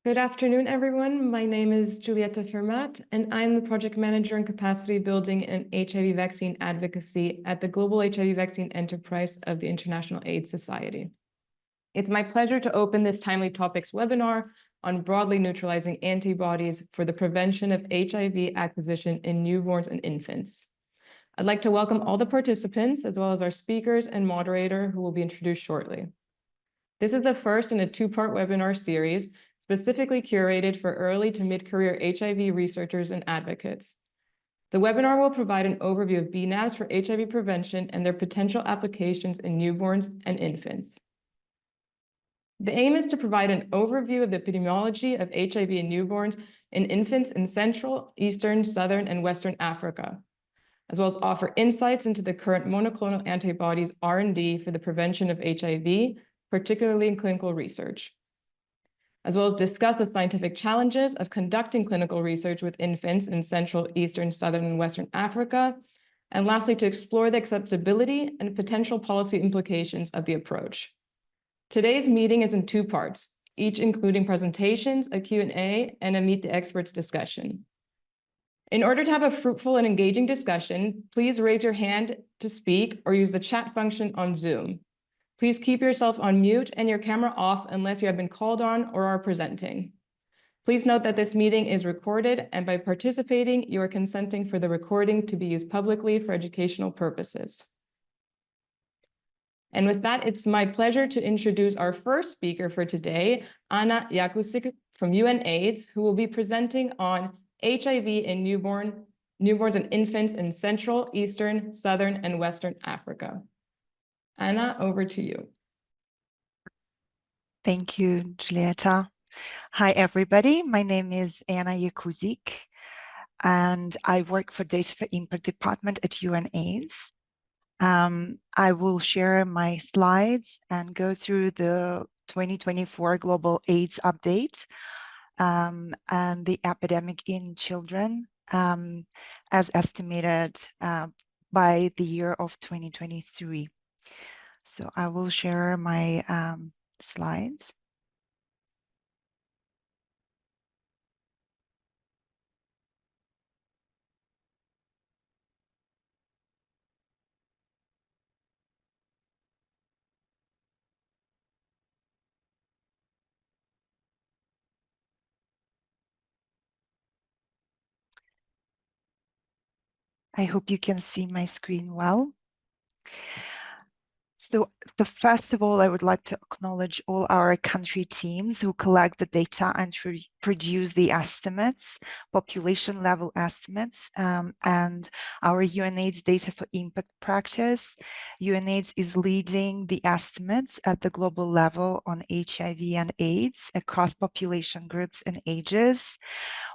Good afternoon, everyone. My name is Giulietta Fermat, and I'm the project manager in capacity building and HIV vaccine advocacy at the Global HIV Vaccine Enterprise of the International AIDS Society. It's my pleasure to open this Timely Topics webinar on broadly neutralizing antibodies for the prevention of HIV acquisition in newborns and infants. I'd like to welcome all the participants, as well as our speakers and moderator, who will be introduced shortly. This is the first in a two-part webinar series specifically curated for early to mid-career HIV researchers and advocates. The webinar will provide an overview of bNAbs for HIV prevention and their potential applications in newborns and infants. The aim is to provide an overview of the epidemiology of HIV in newborns and infants in Central, Eastern, Southern, and Western Africa, as well as offer insights into the current monoclonal antibodies R&D for the prevention of HIV, particularly in clinical research, as well as discuss the scientific challenges of conducting clinical research with infants in Central, Eastern, Southern, and Western Africa, and lastly, to explore the acceptability and potential policy implications of the approach. Today's meeting is in two parts, each including presentations, a Q&A, and a Meet the Experts discussion. In order to have a fruitful and engaging discussion, please raise your hand to speak or use the chat function on Zoom. Please keep yourself on mute and your camera off unless you have been called on or are presenting. Please note that this meeting is recorded, and by participating, you are consenting for the recording to be used publicly for educational purposes. And with that, it's my pleasure to introduce our first speaker for today, Anna Jakusik from UNAIDS, who will be presenting on HIV in newborns and infants in Central, Eastern, Southern, and Western Africa. Anna, over to you. Thank you, Giulietta. Hi, everybody. My name is Anna Jakusik, and I work for Data for Impact Department at UNAIDS. I will share my slides and go through the 2024 Global AIDS Update and the epidemic in children as estimated by the year of 2023. So I will share my slides. I hope you can see my screen well. So first of all, I would like to acknowledge all our country teams who collect the data and produce the estimates, population level estimates, and our UNAIDS Data for Impact practice. UNAIDS is leading the estimates at the global level on HIV and AIDS across population groups and ages.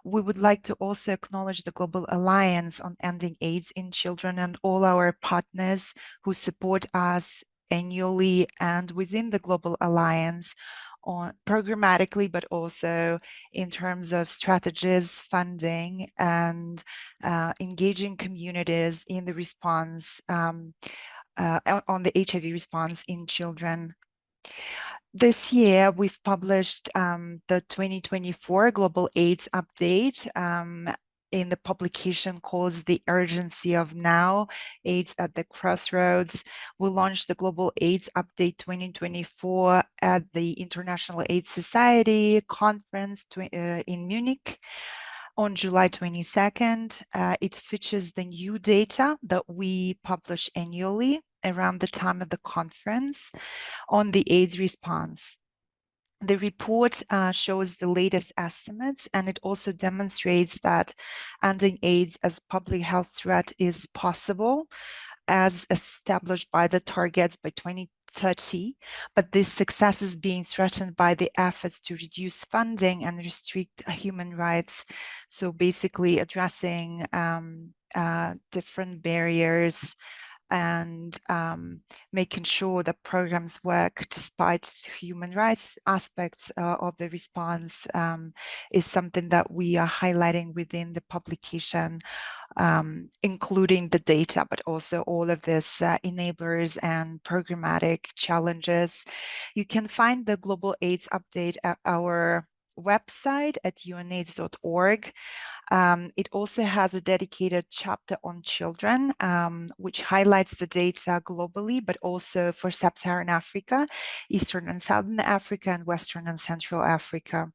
We would like to also acknowledge the Global Alliance on Ending AIDS in Children and all our partners who support us annually and within the Global Alliance on programmatically, but also in terms of strategies, funding, and engaging communities in the response on the HIV response in children. This year, we've published the 2024 Global AIDS Update in the publication called The Urgency of Now, AIDS at the Crossroads. We launched the Global AIDS Update 2024 at the International AIDS Society conference in Munich on July 22nd. It features the new data that we publish annually around the time of the conference on the AIDS response. The report shows the latest estimates, and it also demonstrates that ending AIDS as public health threat is possible as established by the targets by 2030, but this success is being threatened by the efforts to reduce funding and restrict human rights. So basically addressing different barriers and making sure that programs work despite human rights aspects of the response is something that we are highlighting within the publication, including the data, but also all of this enablers and programmatic challenges. You can find the Global AIDS Update at our website at unaids.org. It also has a dedicated chapter on children, which highlights the data globally, but also for Sub-Saharan Africa, Eastern and Southern Africa, and Western and Central Africa.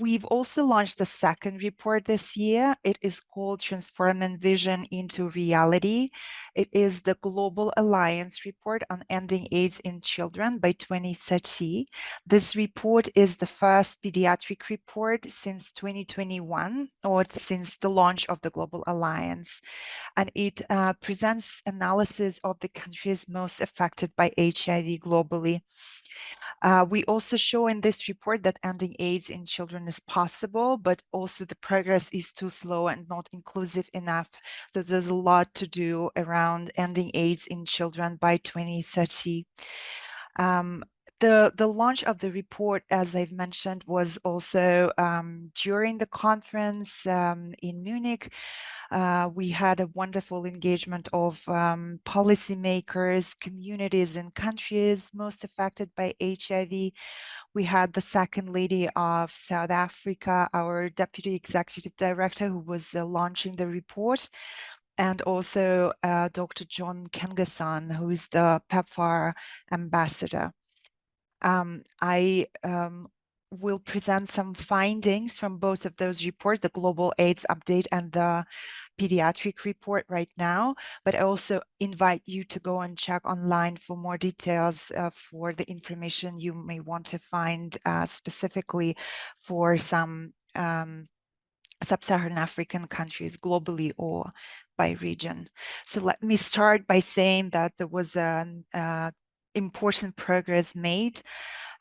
We've also launched the second report this year. It is called Transforming Vision into Reality. It is the Global Alliance report on ending AIDS in children by 2030. This report is the first pediatric report since 2021, or since the launch of the Global Alliance. And it presents analysis of the countries most affected by HIV globally. We also show in this report that ending AIDS in children is possible, but also the progress is too slow and not inclusive enough. So there's a lot to do around ending AIDS in children by 2030. The launch of the report, as I've mentioned, was also during the conference in Munich. We had a wonderful engagement of policymakers, communities, and countries most affected by HIV. We had the Second Lady of South Africa, our Deputy Executive Director, who was launching the report, and also Dr. John Kengasan, who is the PEPFAR ambassador. I will present some findings from both of those reports, the Global AIDS Update and the pediatric report right now, but I also invite you to go and check online for more details for the information you may want to find specifically for some Sub-Saharan African countries globally or by region. So let me start by saying that there was an important progress made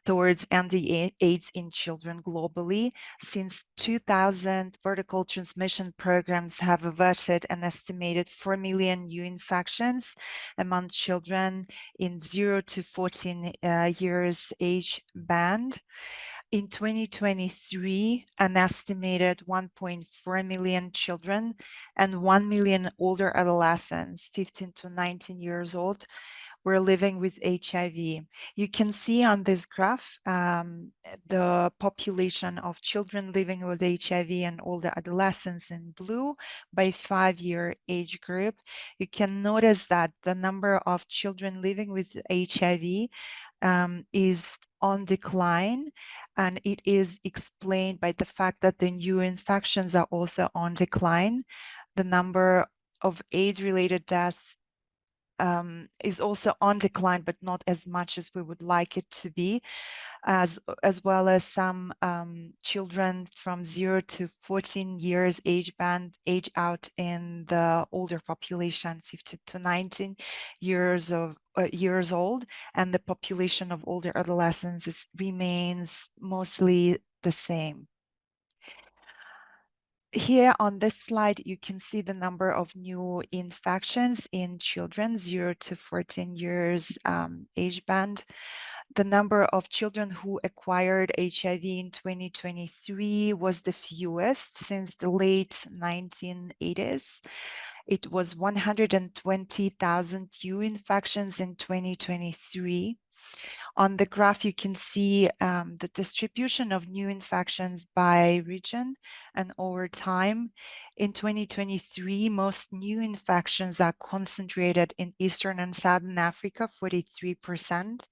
towards ending AIDS in children globally. Since 2000, vertical transmission programs have averted an estimated 4 million new infections among children in 0 to 14 years age band. In 2023, an estimated 1.4 million children and 1 million older adolescents, 15 to 19 years old, were living with HIV. You can see on this graph the population of children living with HIV and older adolescents in blue by 5-year age group. You can notice that the number of children living with HIV is on decline, and it is explained by the fact that the new infections are also on decline. The number of AIDS-related deaths is also on decline, but not as much as we would like it to be, as well as some children from 0 to 14 years age band age out in the older population, 15 to 19 years old, and the population of older adolescents remains mostly the same. Here on this slide, you can see the number of new infections in children 0 to 14 years age band. The number of children who acquired HIV in 2023 was the fewest since the late 1980s. It was 120,000 new infections in 2023. On the graph, you can see the distribution of new infections by region and over time. In 2023, most new infections are concentrated in Eastern and Southern Africa, 43%,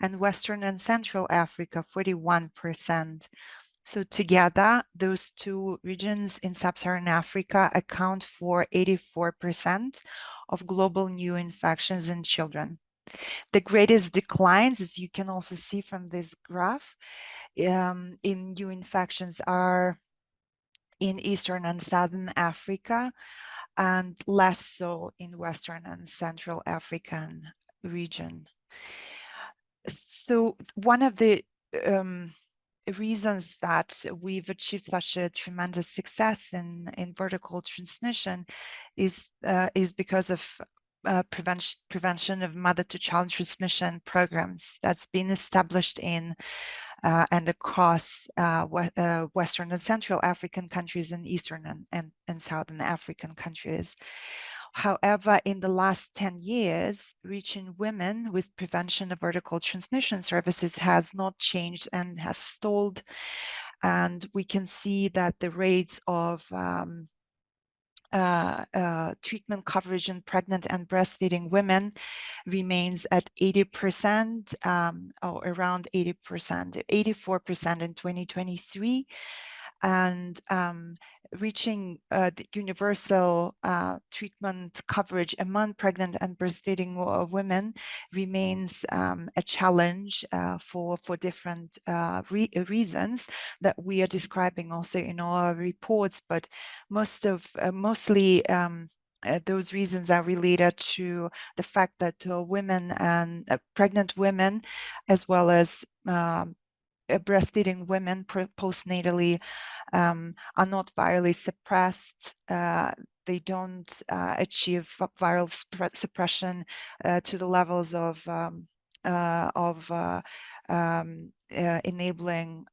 and Western and Central Africa, 41%. So together, those two regions in Sub-Saharan Africa account for 84% of global new infections in children. The greatest declines, as you can also see from this graph, in new infections are in Eastern and Southern Africa, and less so in Western and Central African region. So one of the reasons that we've achieved such a tremendous success in vertical transmission is because of prevention of mother-to-child transmission programs that's been established in and across Western and Central African countries and Eastern and Southern African countries. However, in the last 10 years, reaching women with prevention of vertical transmission services has not changed and has stalled. And we can see that the rates of treatment coverage in pregnant and breastfeeding women remains at 80%, or around 80%, 84% in 2023. And reaching the universal treatment coverage among pregnant and breastfeeding women remains a challenge for different reasons that we are describing also in our reports, but mostly those reasons are related to the fact that women and pregnant women, as well as breastfeeding women postnatally, are not virally suppressed. They don't achieve viral suppression to the levels of enabling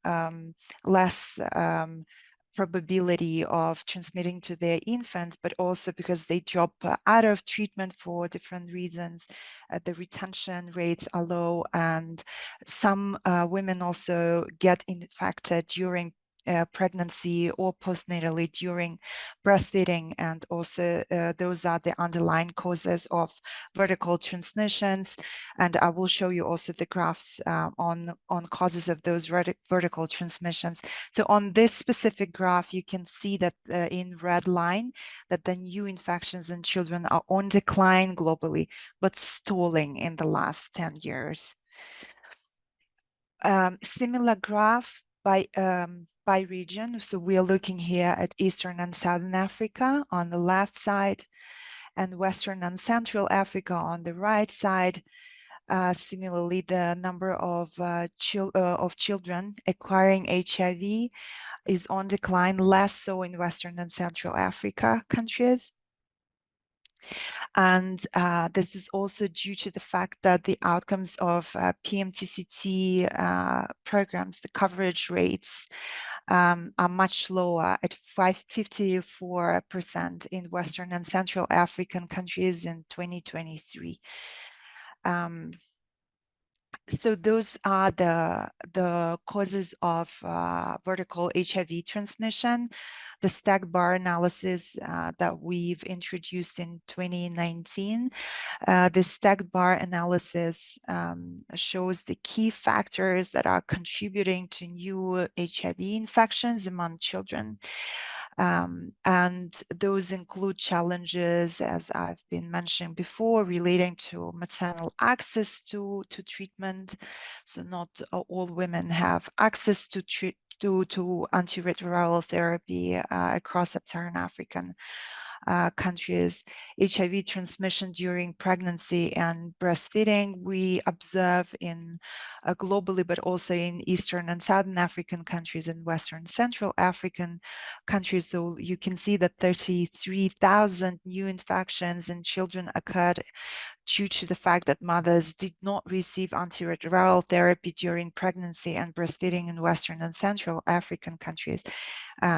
less probability of transmitting to their infants, but also because they drop out of treatment for different reasons. The retention rates are low, and some women also get infected during pregnancy or postnatally during breastfeeding, and also those are the underlying causes of vertical transmissions. And I will show you also the graphs on causes of those vertical transmissions. So on this specific graph, you can see that in red line that the new infections in children are on decline globally, but stalling in the last 10 years. Similar graph by region. So we are looking here at Eastern and Southern Africa on the left side, and Western and Central Africa on the right side. Similarly, the number of children acquiring HIV is on decline, less so in Western and Central Africa countries. And this is also due to the fact that the outcomes of PMTCT programs, the coverage rates are much lower at 54% in Western and Central African countries in 2023. So those are the causes of vertical HIV transmission. The stack bar analysis that we've introduced in 2019. The stack bar analysis shows the key factors that are contributing to new HIV infections among children. And those include challenges, as I've been mentioning before, relating to maternal access to treatment. So not all women have access to antiretroviral therapy across sub-Saharan African countries. HIV transmission during pregnancy and breastfeeding we observe in globally, but also in Eastern and Southern African countries and Western Central African countries. So you can see that 33,000 new infections in children occurred due to the fact that mothers did not receive antiretroviral therapy during pregnancy and breastfeeding in Western and Central African countries.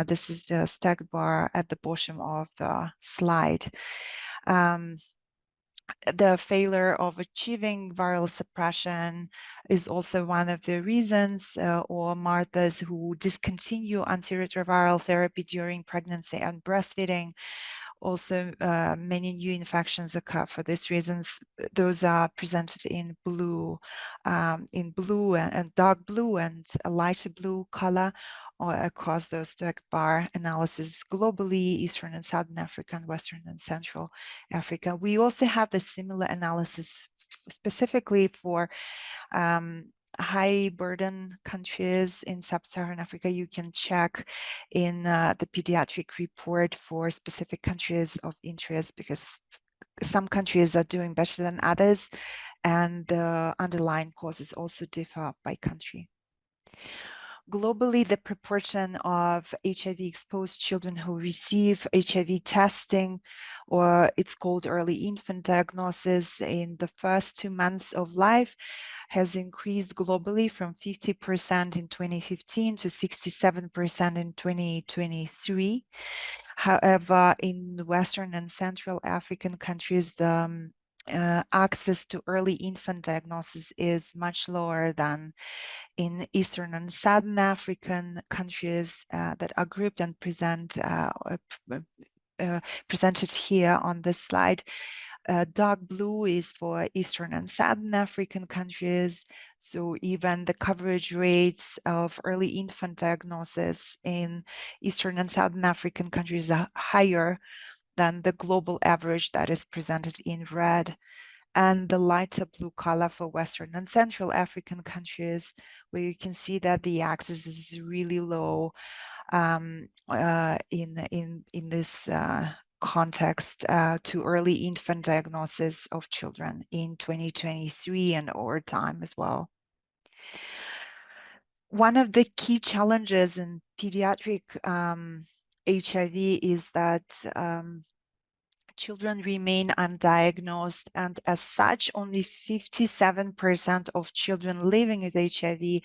This is the stack bar at the bottom of the slide. The failure of achieving viral suppression is also one of the reasons, or mothers who discontinue antiretroviral therapy during pregnancy and breastfeeding. Also, many new infections occur for these reasons. Those are presented in blue and dark blue and a lighter blue color, or across those stack bar analysis globally, Eastern and Southern Africa, and Western and Central Africa. We also have the similar analysis specifically for high burden countries in sub-Saharan Africa. You can check in the pediatric report for specific countries of interest, because some countries are doing better than others, and the underlying causes also differ by country. Globally, the proportion of HIV-exposed children who receive HIV testing, or it's called early infant diagnosis, in the first 2 months of life has increased globally from 50% in 2015 to 67% in 2023. However, in Western and Central African countries, the access to early infant diagnosis is much lower than in Eastern and Southern African countries that are grouped and presented here on this slide. Dark blue is for Eastern and Southern African countries. So even the coverage rates of early infant diagnosis in Eastern and Southern African countries are higher than the global average that is presented in red, and the lighter blue color for Western and Central African countries, where you can see that the access is really low in this context to early infant diagnosis of children in 2023 and over time as well. One of the key challenges in pediatric HIV is that children remain undiagnosed, and as such, only 57% of children living with HIV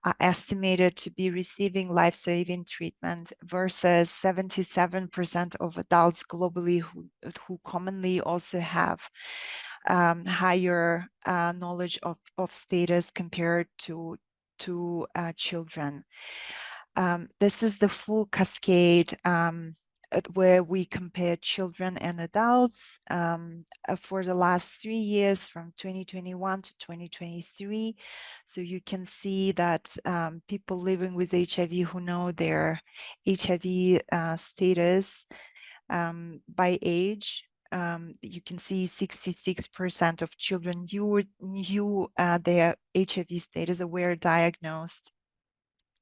are estimated to be receiving life-saving treatment versus 77% of adults globally who commonly also have higher knowledge of status compared to children. This is the full cascade where we compare children and adults for the last 3 years from 2021 to 2023. So you can see that people living with HIV who know their HIV status by age, you can see 66% of children knew their HIV status or were diagnosed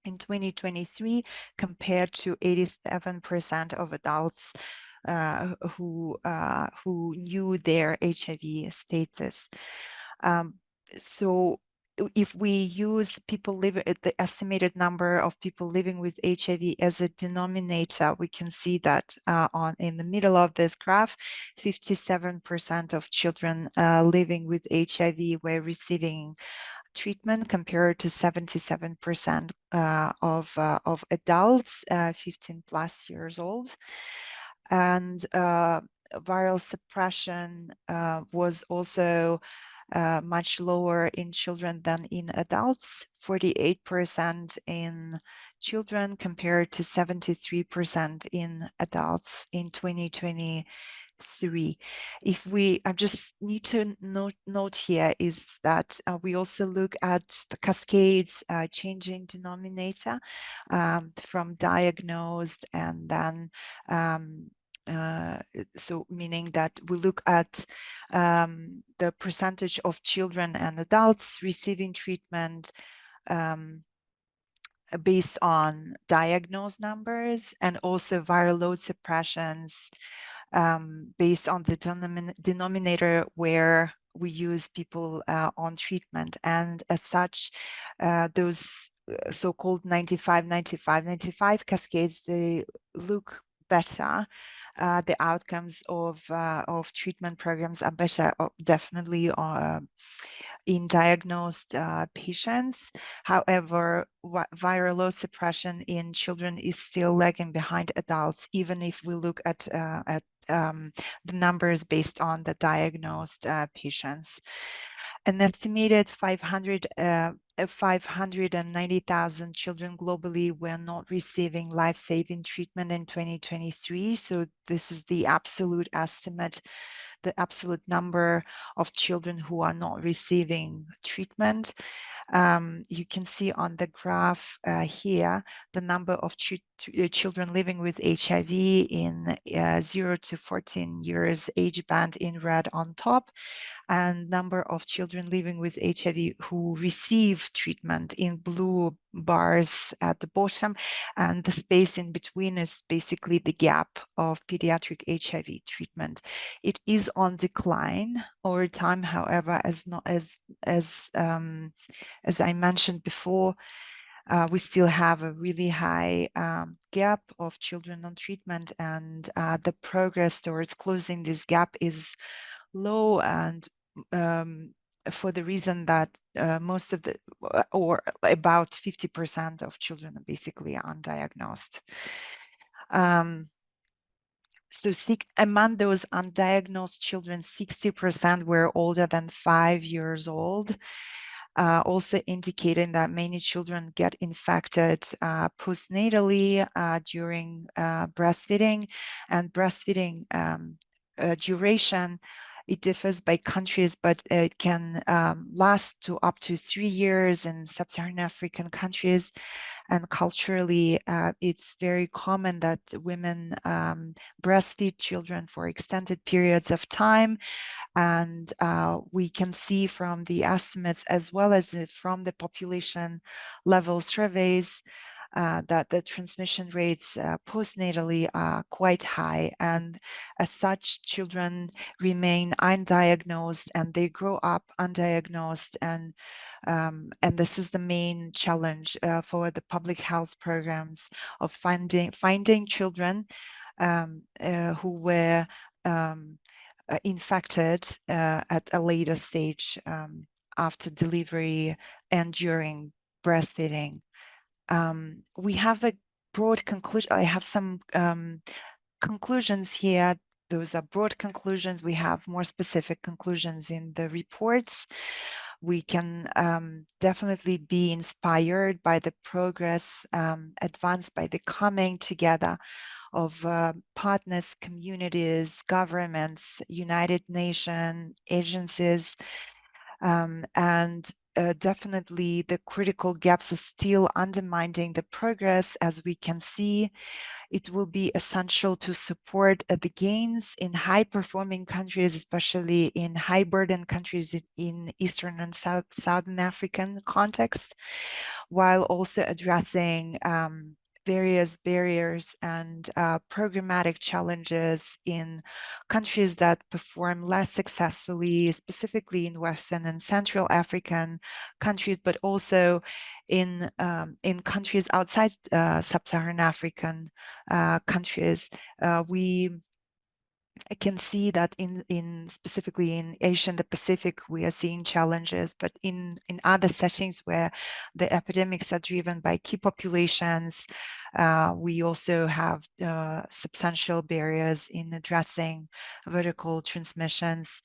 in 2023 compared to 87% of adults who knew their HIV status. So if we use people living the estimated number of people living with HIV as a denominator, we can see that in the middle of this graph, 57% of children living with HIV were receiving treatment compared to 77% of adults 15 plus years old. And viral suppression was also much lower in children than in adults, 48% in children compared to 73% in adults in 2023. If we just need to note here is that we also look at the cascades changing denominator from diagnosed and then so meaning that we look at the percentage of children and adults receiving treatment based on diagnosed numbers, and also viral load suppressions based on the denominator where we use people on treatment. And as such, those so-called 95-95-95 cascades, they look better. The outcomes of treatment programs are better, definitely in diagnosed patients. However, viral load suppression in children is still lagging behind adults, even if we look at the numbers based on the diagnosed patients. An estimated 590,000 children globally were not receiving life-saving treatment in 2023. So this is the absolute estimate, the absolute number of children who are not receiving treatment. You can see on the graph here the number of children living with HIV in 0 to 14 years age band in red on top, and number of children living with HIV who receive treatment in blue bars at the bottom, and the space in between is basically the gap of pediatric HIV treatment. It is on decline over time, however, as I mentioned before, we still have a really high gap of children on treatment, and the progress towards closing this gap is low, and for the reason that most of the, or about 50% of children are basically undiagnosed. So among those undiagnosed children, 60% were older than 5 years old, also indicating that many children get infected postnatally during breastfeeding, and breastfeeding duration, it differs by countries, but it can last to up to 3 years in sub-Saharan African countries. And culturally, it's very common that women breastfeed children for extended periods of time. And we can see from the estimates as well as from the population level surveys that the transmission rates postnatally are quite high. And as such, children remain undiagnosed and they grow up undiagnosed. And this is the main challenge for the public health programs of finding children who were infected at a later stage after delivery and during breastfeeding. We have a broad conclusion. I have some conclusions here. Those are broad conclusions. We have more specific conclusions in the reports. We can definitely be inspired by the progress advanced by the coming together of partners, communities, governments, United Nations, agencies, and definitely the critical gaps are still undermining the progress. As we can see, it will be essential to support the gains in high-performing countries, especially in high-burden countries in Eastern and Southern African contexts, while also addressing various barriers and programmatic challenges in countries that perform less successfully, specifically in Western and Central African countries, but also in countries outside Sub-Saharan African countries. We can see that in specifically in Asia and the Pacific, we are seeing challenges, but in other settings where the epidemics are driven by key populations, we also have substantial barriers in addressing vertical transmissions.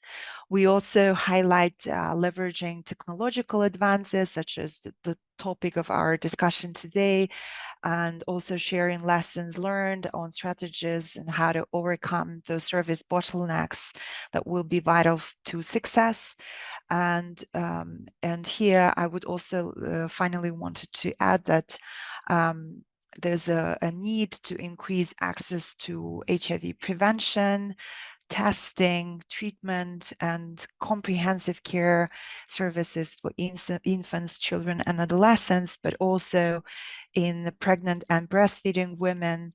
We also highlight leveraging technological advances, such as the topic of our discussion today, and also sharing lessons learned on strategies and how to overcome those service bottlenecks that will be vital to success. And here I would also finally wanted to add that there's a need to increase access to HIV prevention, testing, treatment, and comprehensive care services for infants, children, and adolescents, but also in the pregnant and breastfeeding women,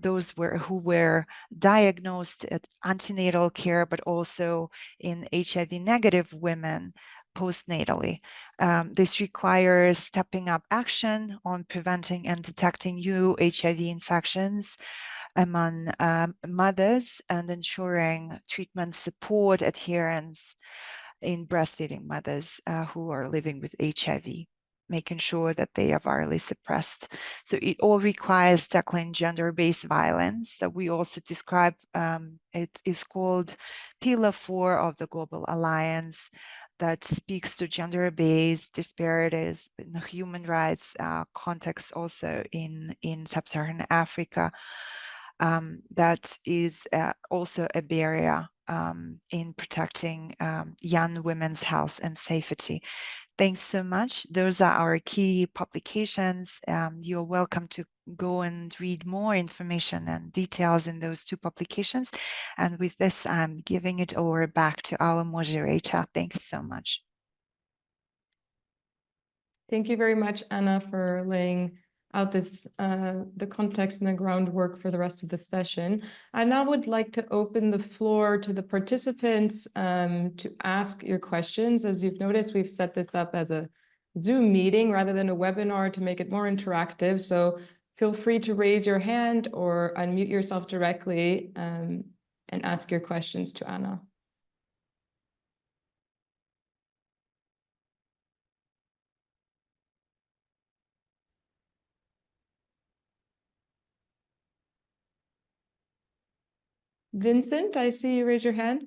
those who were diagnosed at antenatal care, but also in HIV negative women postnatally. This requires stepping up action on preventing and detecting new HIV infections among mothers and ensuring treatment support adherence in breastfeeding mothers who are living with HIV, making sure that they are virally suppressed. So it all requires tackling gender-based violence that we also describe. It is called Pillar 4 of the Global Alliance, that speaks to gender-based disparities in the human rights context, also in sub-Saharan Africa. That is also a barrier in protecting young women's health and safety. Thanks so much. Those are our key publications. You're welcome to go and read more information and details in those two publications. And with this, I'm giving it over back to our moderator. Thanks so much. Thank you very much, Anna, for laying out the context and the groundwork for the rest of the session. I now would like to open the floor to the participants to ask your questions. As you've noticed, we've set this up as a Zoom meeting rather than a webinar to make it more interactive. So feel free to raise your hand or unmute yourself directly and ask your questions to Anna. Vincent, I see you raise your hand.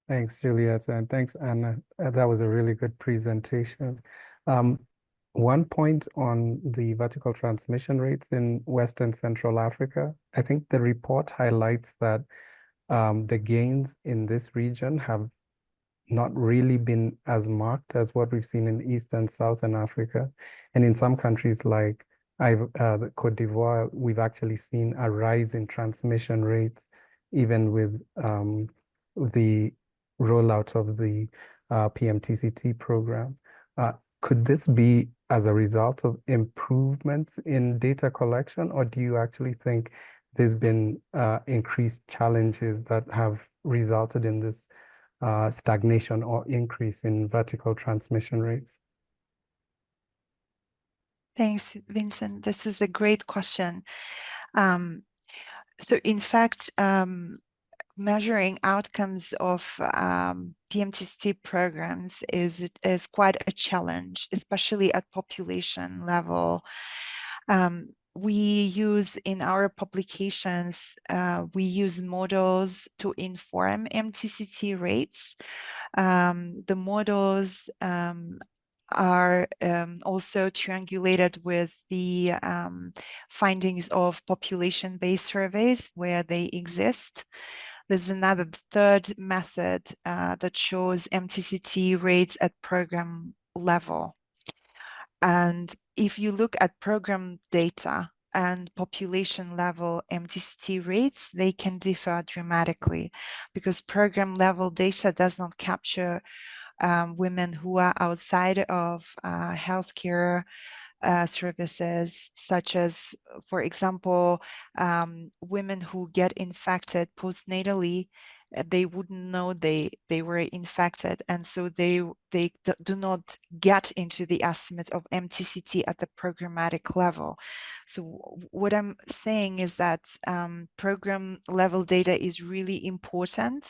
Thanks, Juliet, and thanks, Anna. That was a really good presentation. Um, One point on the vertical transmission rates in West and Central Africa, I think the report highlights that the gains in this region have not really been as marked as what we've seen in East and Southern Africa. And in some countries like the Cote d'Ivoire, we've actually seen a rise in transmission rates, even with the rollout of the PMTCT program. Could this be as a result of improvements in data collection, or do you actually think there's been increased challenges that have resulted in this stagnation or increase in vertical transmission rates? Thanks, Vincent. This is a great question. So in fact, measuring outcomes of PMTCT programs is quite a challenge, especially at population level. We use in our publications, we use models to inform MTCT rates. The models are also triangulated with the findings of population-based surveys where they exist. There's another third method that shows MTCT rates at program level. And if you look at program data and population level MTCT rates, they can differ dramatically because program level data does not capture women who are outside of healthcare services, such as, for example, women who get infected postnatally, they wouldn't know they were infected, and so they do not get into the estimate of MTCT at the programmatic level. So what I'm saying is that program level data is really important.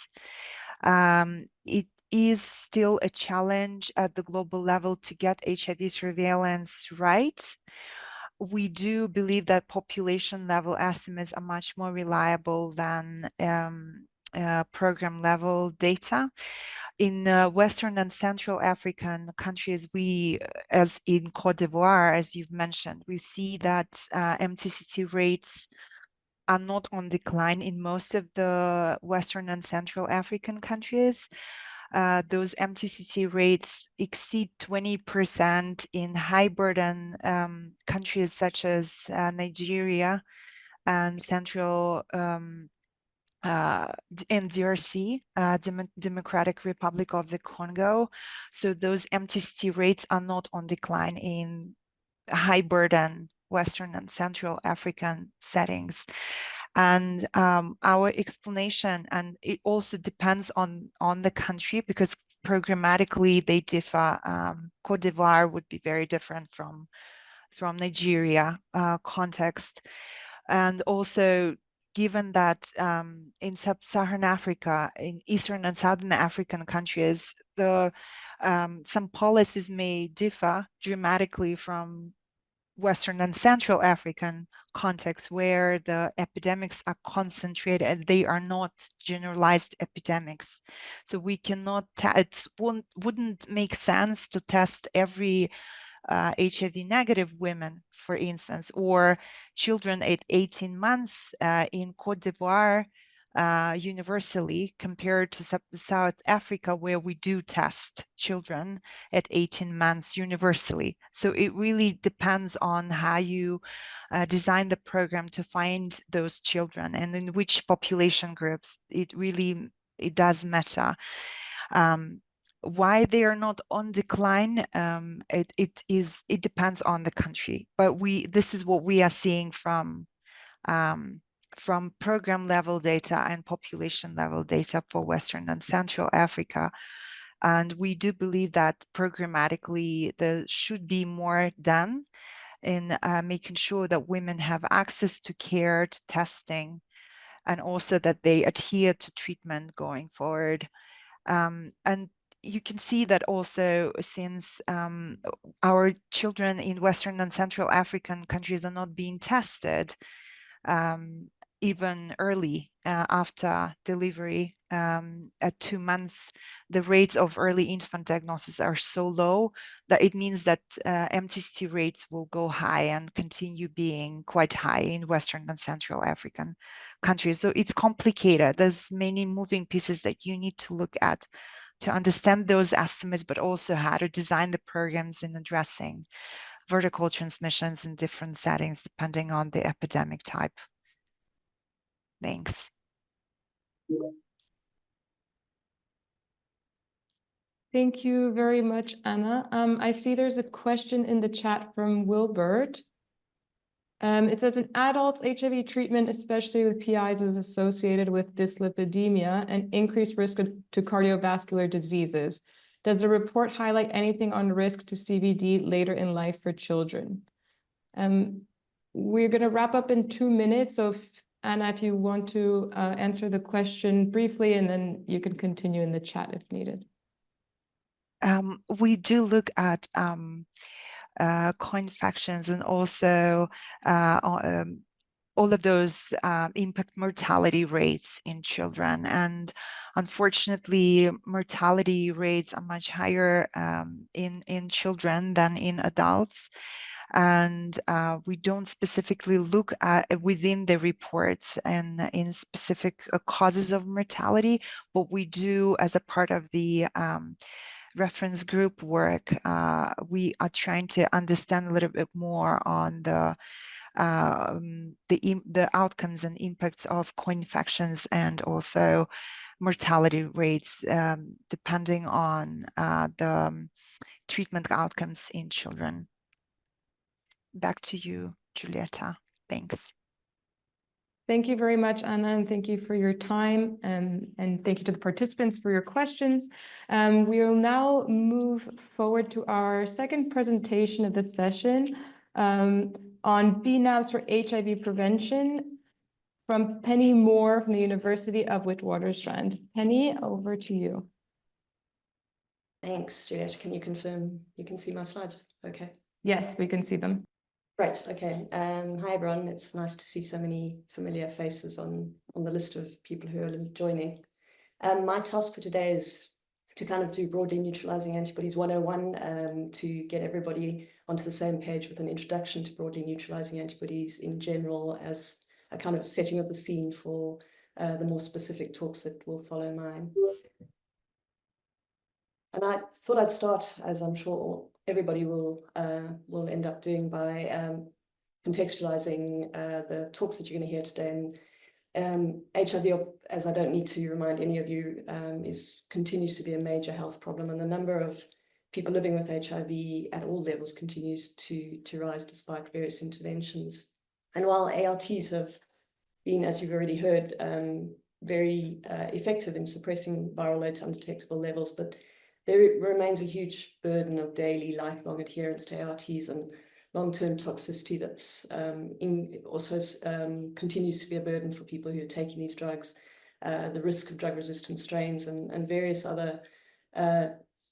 It is still a challenge at the global level to get HIV surveillance right. We do believe that population level estimates are much more reliable than program level data. In Western and Central African countries, as in Cote d'Ivoire, as you've mentioned, we see that MTCT rates are not on decline in most of the Western and Central African countries. Those MTCT rates exceed 20% in high burden countries such as Nigeria and Central and DRC, Democratic Republic of the Congo. So those MTCT rates are not on decline in high burden Western and Central African settings. And our explanation, and it also depends on the country because programmatically they differ. Cote d'Ivoire would be very different from Nigeria context. And also, given that in sub-Saharan Africa, in Eastern and Southern African countries, some policies may differ dramatically from Western and Central African context where the epidemics are concentrated and they are not generalized epidemics. So we cannot, it wouldn't make sense to test every HIV negative women, for instance, or children at 18 months in Cote d'Ivoire universally compared to South Africa, where we do test children at 18 months universally. So it really depends on how you design the program to find those children and in which population groups. It does matter. Why they are not on decline, it depends on the country. But this is what we are seeing from program level data and population level data for Western and Central Africa. And we do believe that programmatically there should be more done in making sure that women have access to care, to testing, and also that they adhere to treatment going forward. And you can see that also since our children in Western and Central African countries are not being tested, even early after delivery. At 2 months, the rates of early infant diagnosis are so low that it means that MTCT rates will go high and continue being quite high in Western and Central African countries. So it's complicated. There's many moving pieces that you need to look at to understand those estimates, but also how to design the programs in addressing vertical transmissions in different settings depending on the epidemic type. Thanks. Thank you very much, Anna. I see there's a question in the chat from Wilbert. It says in adults, HIV treatment, especially with PIs, is associated with dyslipidemia and increased risk to cardiovascular diseases. Does the report highlight anything on risk to CVD later in life for children? We're going to wrap up in 2 minutes. So, Anna, if you want to answer the question briefly, and then you can continue in the chat if needed. We do look at co-infections and also all of those impact mortality rates in children. And unfortunately, mortality rates are much higher in children than in adults. And we don't specifically look at within the reports and in specific causes of mortality, but we do, as a part of the reference group work, we are trying to understand a little bit more on the outcomes and impacts of co-infections and also mortality rates depending on the treatment outcomes in children. Back to you, Giulietta. Thanks. Thank you very much, Anna, and thank you for your time, and thank you to the participants for your questions. We will now move forward to our second presentation of the session on bNAbs for HIV prevention from Penny Moore from the University of Witwatersrand. Penny, over to you. Thanks, Juliet. Can you confirm you can see my slides? Okay. Yes, we can see them. Great. Okay. Hi, everyone. It's nice to see so many familiar faces on the list of people who are joining. My task for today is to kind of do broadly neutralizing antibodies 101 to get everybody onto the same page with an introduction to broadly neutralizing antibodies in general as a kind of setting of the scene for the more specific talks that will follow mine. And I thought I'd start, as I'm sure everybody will end up doing, by contextualizing the talks that you're going to hear today. And HIV, as I don't need to remind any of you, continues to be a major health problem, and the number of people living with HIV at all levels continues to rise despite various interventions. And while ARTs have been, as you've already heard, very effective in suppressing viral load to undetectable levels, but there remains a huge burden of daily lifelong adherence to ARTs and long-term toxicity that's also continues to be a burden for people who are taking these drugs, the risk of drug-resistant strains and various other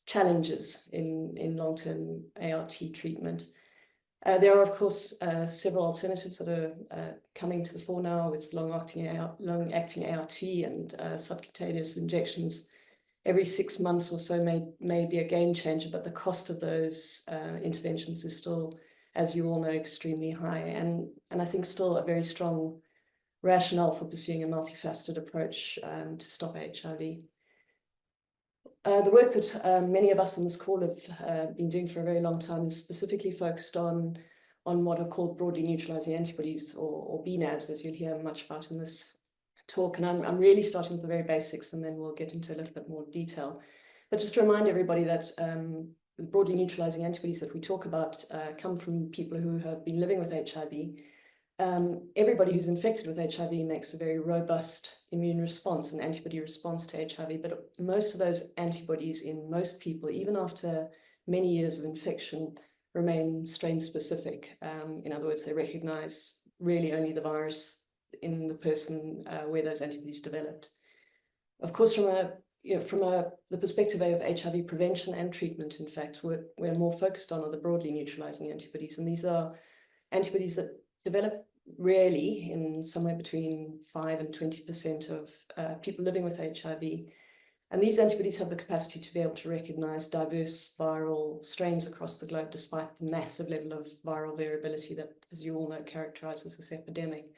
challenges in long-term ART treatment. There are, of course, several alternatives that are coming to the fore now with long-acting ART and subcutaneous injections every 6 months or so may be a game changer, but the cost of those interventions is still, as you all know, extremely high, and I think still a very strong rationale for pursuing a multifaceted approach to stop HIV. The work that many of us on this call have been doing for a very long time is specifically focused on what are called broadly neutralizing antibodies, or bNAbs, as you'll hear much about in this talk. And I'm really starting with the very basics, and then we'll get into a little bit more detail. But just to remind everybody that the broadly neutralizing antibodies that we talk about come from people who have been living with HIV. Everybody who's infected with HIV makes a very robust immune response, an antibody response to HIV, but most of those antibodies in most people, even after many years of infection, remain strain specific. In other words, they recognize really only the virus in the person where those antibodies developed. Of course, from the perspective of HIV prevention and treatment, in fact, we're more focused on are the broadly neutralizing antibodies, and these are antibodies that develop rarely in somewhere between 5 and 20% of people living with HIV. And these antibodies have the capacity to be able to recognize diverse viral strains across the globe, despite the massive level of viral variability that, as you all know, characterizes this epidemic.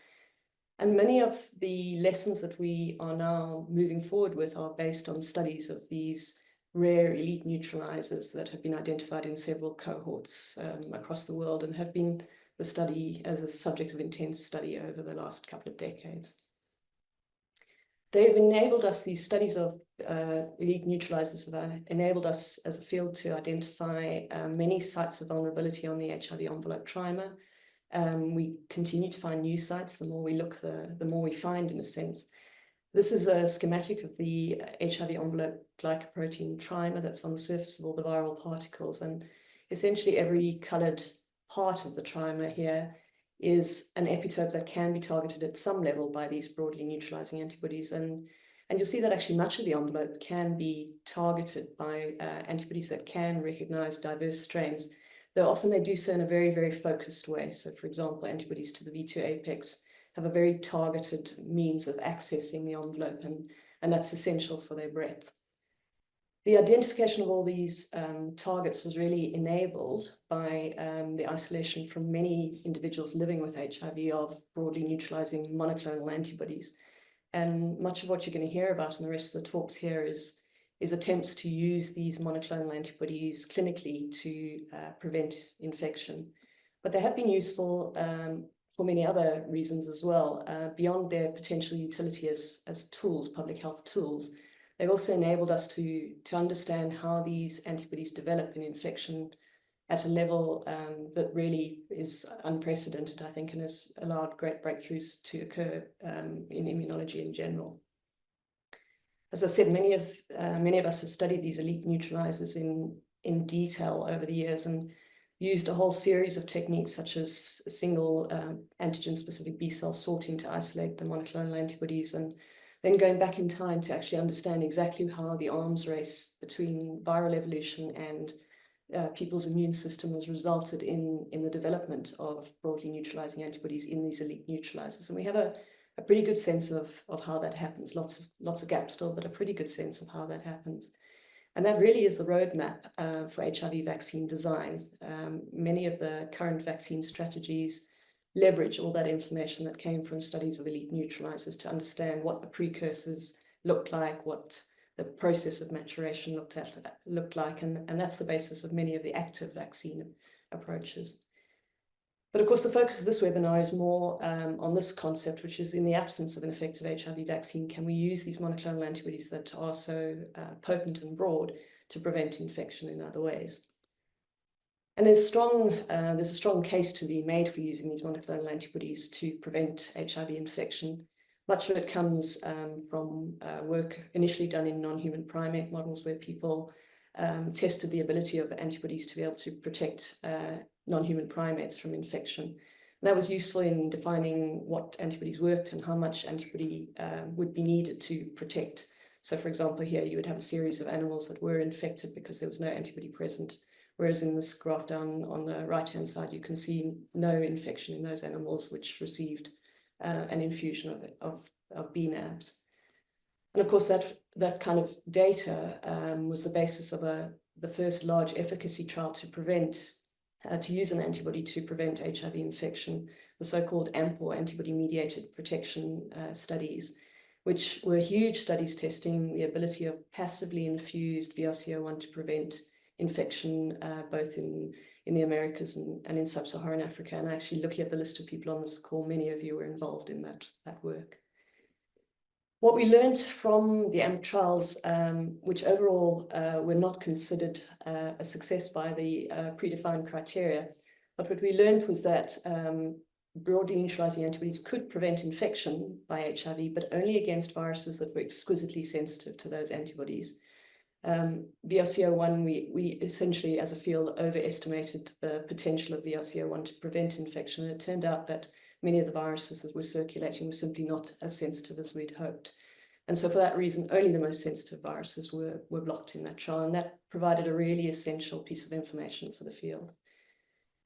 And many of the lessons that we are now moving forward with are based on studies of these rare elite neutralizers that have been identified in several cohorts across the world and have been the study as a subject of intense study over the last couple of decades. They've enabled us, these studies of elite neutralizers have enabled us as a field to identify many sites of vulnerability on the HIV envelope trimer. We continue to find new sites. The more we look, the more we find, in a sense. This is a schematic of the HIV envelope glycoprotein trimer that's on the surface of all the viral particles. And essentially every colored part of the trimer here is an epitope that can be targeted at some level by these broadly neutralizing antibodies. And you'll see that actually much of the envelope can be targeted by antibodies that can recognize diverse strains, though often they do so in a very, very focused way. So for example, antibodies to the V2 apex have a very targeted means of accessing the envelope, and that's essential for their breadth. The identification of all these targets was really enabled by the isolation from many individuals living with HIV of broadly neutralizing monoclonal antibodies. And much of what you're going to hear about in the rest of the talks here is attempts to use these monoclonal antibodies clinically to prevent infection. But they have been useful for many other reasons as well, beyond their potential utility as tools, public health tools. They've also enabled us to understand how these antibodies develop in infection at a level that really is unprecedented, I think, and has allowed great breakthroughs to occur in immunology in general. As I said, many of us have studied these elite neutralizers in detail over the years and used a whole series of techniques such as single antigen-specific B-cell sorting to isolate the monoclonal antibodies, and then going back in time to actually understand exactly how the arms race between viral evolution and people's immune system has resulted in the development of broadly neutralizing antibodies in these elite neutralizers. And we have a pretty good sense of how that happens. Lots of gaps still, but a pretty good sense of how that happens. And that really is the roadmap for HIV vaccine designs. Many of the current vaccine strategies leverage all that information that came from studies of elite neutralizers to understand what the precursors looked like, what the process of maturation looked like, and that's the basis of many of the active vaccine approaches. But of course, the focus of this webinar is more on this concept, which is in the absence of an effective HIV vaccine, can we use these monoclonal antibodies that are so potent and broad to prevent infection in other ways? And there's a strong case to be made for using these monoclonal antibodies to prevent HIV infection. Much of it comes from work initially done in non-human primate models where people tested the ability of antibodies to be able to protect non-human primates from infection. And that was useful in defining what antibodies worked and how much antibody would be needed to protect. So for example, here you would have a series of animals that were infected because there was no antibody present. Whereas in this graph down on the right-hand side, you can see no infection in those animals which received an infusion of bNAbs. And of course, that kind of data was the basis of the first large efficacy trial to use an antibody to prevent HIV infection, the so-called AMP, or antibody-mediated protection studies, which were huge studies testing the ability of passively infused VRC01 to prevent infection both in the Americas and in sub-Saharan Africa. And actually, looking at the list of people on this call, many of you were involved in that work. What we learned from the AMP trials, which overall were not considered a success by the predefined criteria, but what we learned was that broadly neutralizing antibodies could prevent infection by HIV, but only against viruses that were exquisitely sensitive to those antibodies. VRC01, we essentially, as a field, overestimated the potential of VRC01 to prevent infection. And it turned out that many of the viruses that were circulating were simply not as sensitive as we'd hoped. And so for that reason, only the most sensitive viruses were blocked in that trial. And that provided a really essential piece of information for the field.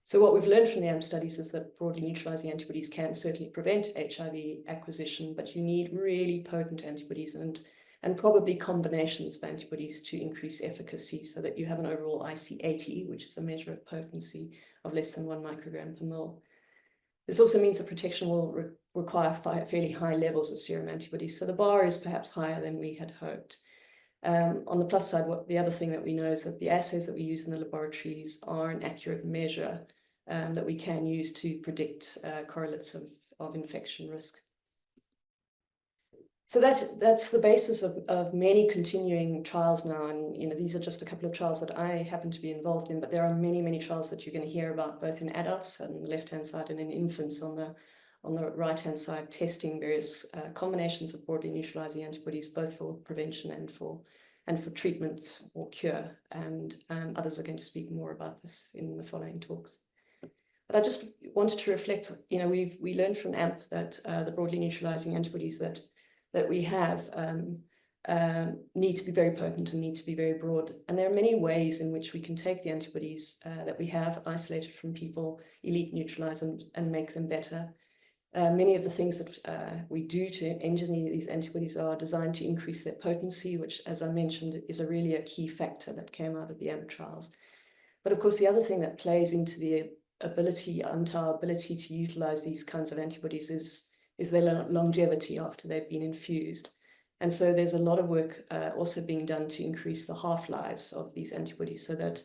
So what we've learned from the AMP studies is that broadly neutralizing antibodies can certainly prevent HIV acquisition, but you need really potent antibodies and probably combinations of antibodies to increase efficacy so that you have an overall IC80, which is a measure of potency of less than 1 microgram per mil. This also means that protection will require fairly high levels of serum antibodies. So the bar is perhaps higher than we had hoped. On the plus side, the other thing that we know is that the assays that we use in the laboratories are an accurate measure that we can use to predict correlates of infection risk. So that's the basis of many continuing trials now, and these are just a couple of trials that I happen to be involved in, but there are many, many trials that you're going to hear about, both in adults on the left-hand side and in infants on the right-hand side, testing various combinations of broadly neutralizing antibodies, both for prevention and for treatment or cure. And others are going to speak more about this in the following talks. But I just wanted to reflect, we learned from AMP that the broadly neutralizing antibodies that we have need to be very potent and need to be very broad. And there are many ways in which we can take the antibodies that we have isolated from people, elite neutralize and make them better. Many of the things that we do to engineer these antibodies are designed to increase their potency, which, as I mentioned, is really a key factor that came out of the AMP trials. But of course, the other thing that plays into our ability to utilize these kinds of antibodies is their longevity after they've been infused. And so there's a lot of work also being done to increase the half-lives of these antibodies so that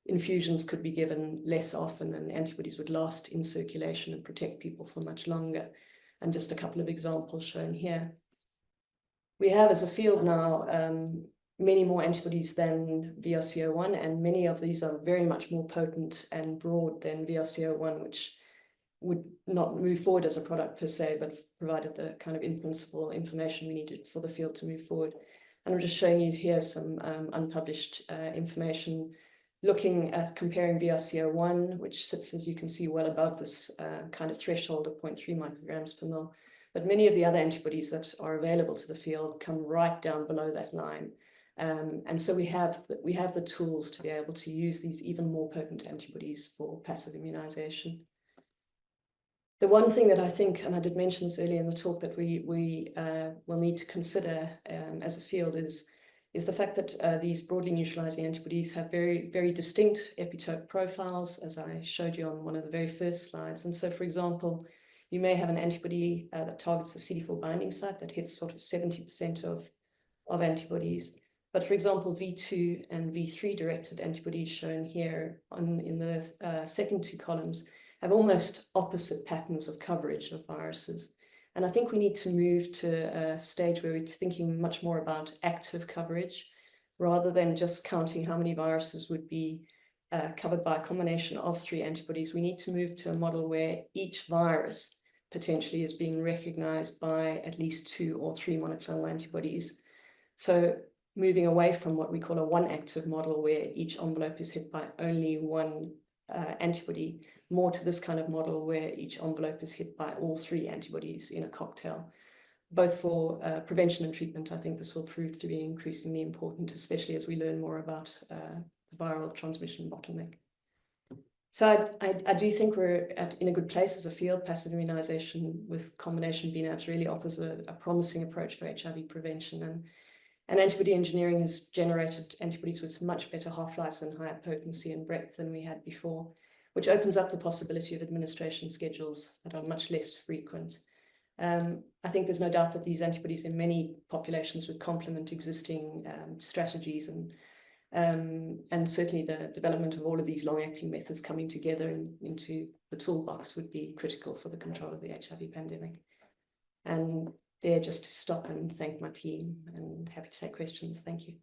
infusions could be given less often and antibodies would last in circulation and protect people for much longer. And just a couple of examples shown here. We have, as a field now, many more antibodies than VRC01, and many of these are very much more potent and broad than VRC01, which would not move forward as a product per se, but provided the kind of in-principle information we needed for the field to move forward. And I'm just showing you here some unpublished information looking at comparing VRC01, which sits, as you can see, well above this kind of threshold of 0.3 micrograms per mil. But many of the other antibodies that are available to the field come right down below that line. And so we have the tools to be able to use these even more potent antibodies for passive immunization. The one thing that I think, and I did mention this earlier in the talk, that we will need to consider as a field is the fact that these broadly neutralizing antibodies have very, very distinct epitope profiles, as I showed you on one of the very first slides. And so, for example, you may have an antibody that targets the CD4 binding site that hits sort of 70% of antibodies. But for example, V2 and V3 directed antibodies shown here in the second two columns have almost opposite patterns of coverage of viruses. And I think we need to move to a stage where we're thinking much more about active coverage rather than just counting how many viruses would be covered by a combination of 3 antibodies. We need to move to a model where each virus potentially is being recognized by at least 2 or 3 monoclonal antibodies. So moving away from what we call a one active model where each envelope is hit by only 1 antibody, more to this kind of model where each envelope is hit by all 3 antibodies in a cocktail. Both for prevention and treatment, I think this will prove to be increasingly important, especially as we learn more about the viral transmission bottleneck. So I do think we're in a good place as a field. Passive immunization with combination bNAbs really offers a promising approach for HIV prevention, and antibody engineering has generated antibodies with much better half-lives and higher potency and breadth than we had before, which opens up the possibility of administration schedules that are much less frequent. I think there's no doubt that these antibodies in many populations would complement existing strategies, and certainly the development of all of these long-acting methods coming together into the toolbox would be critical for the control of the HIV pandemic. And there, just to stop and thank my team, and happy to take questions. Thank you.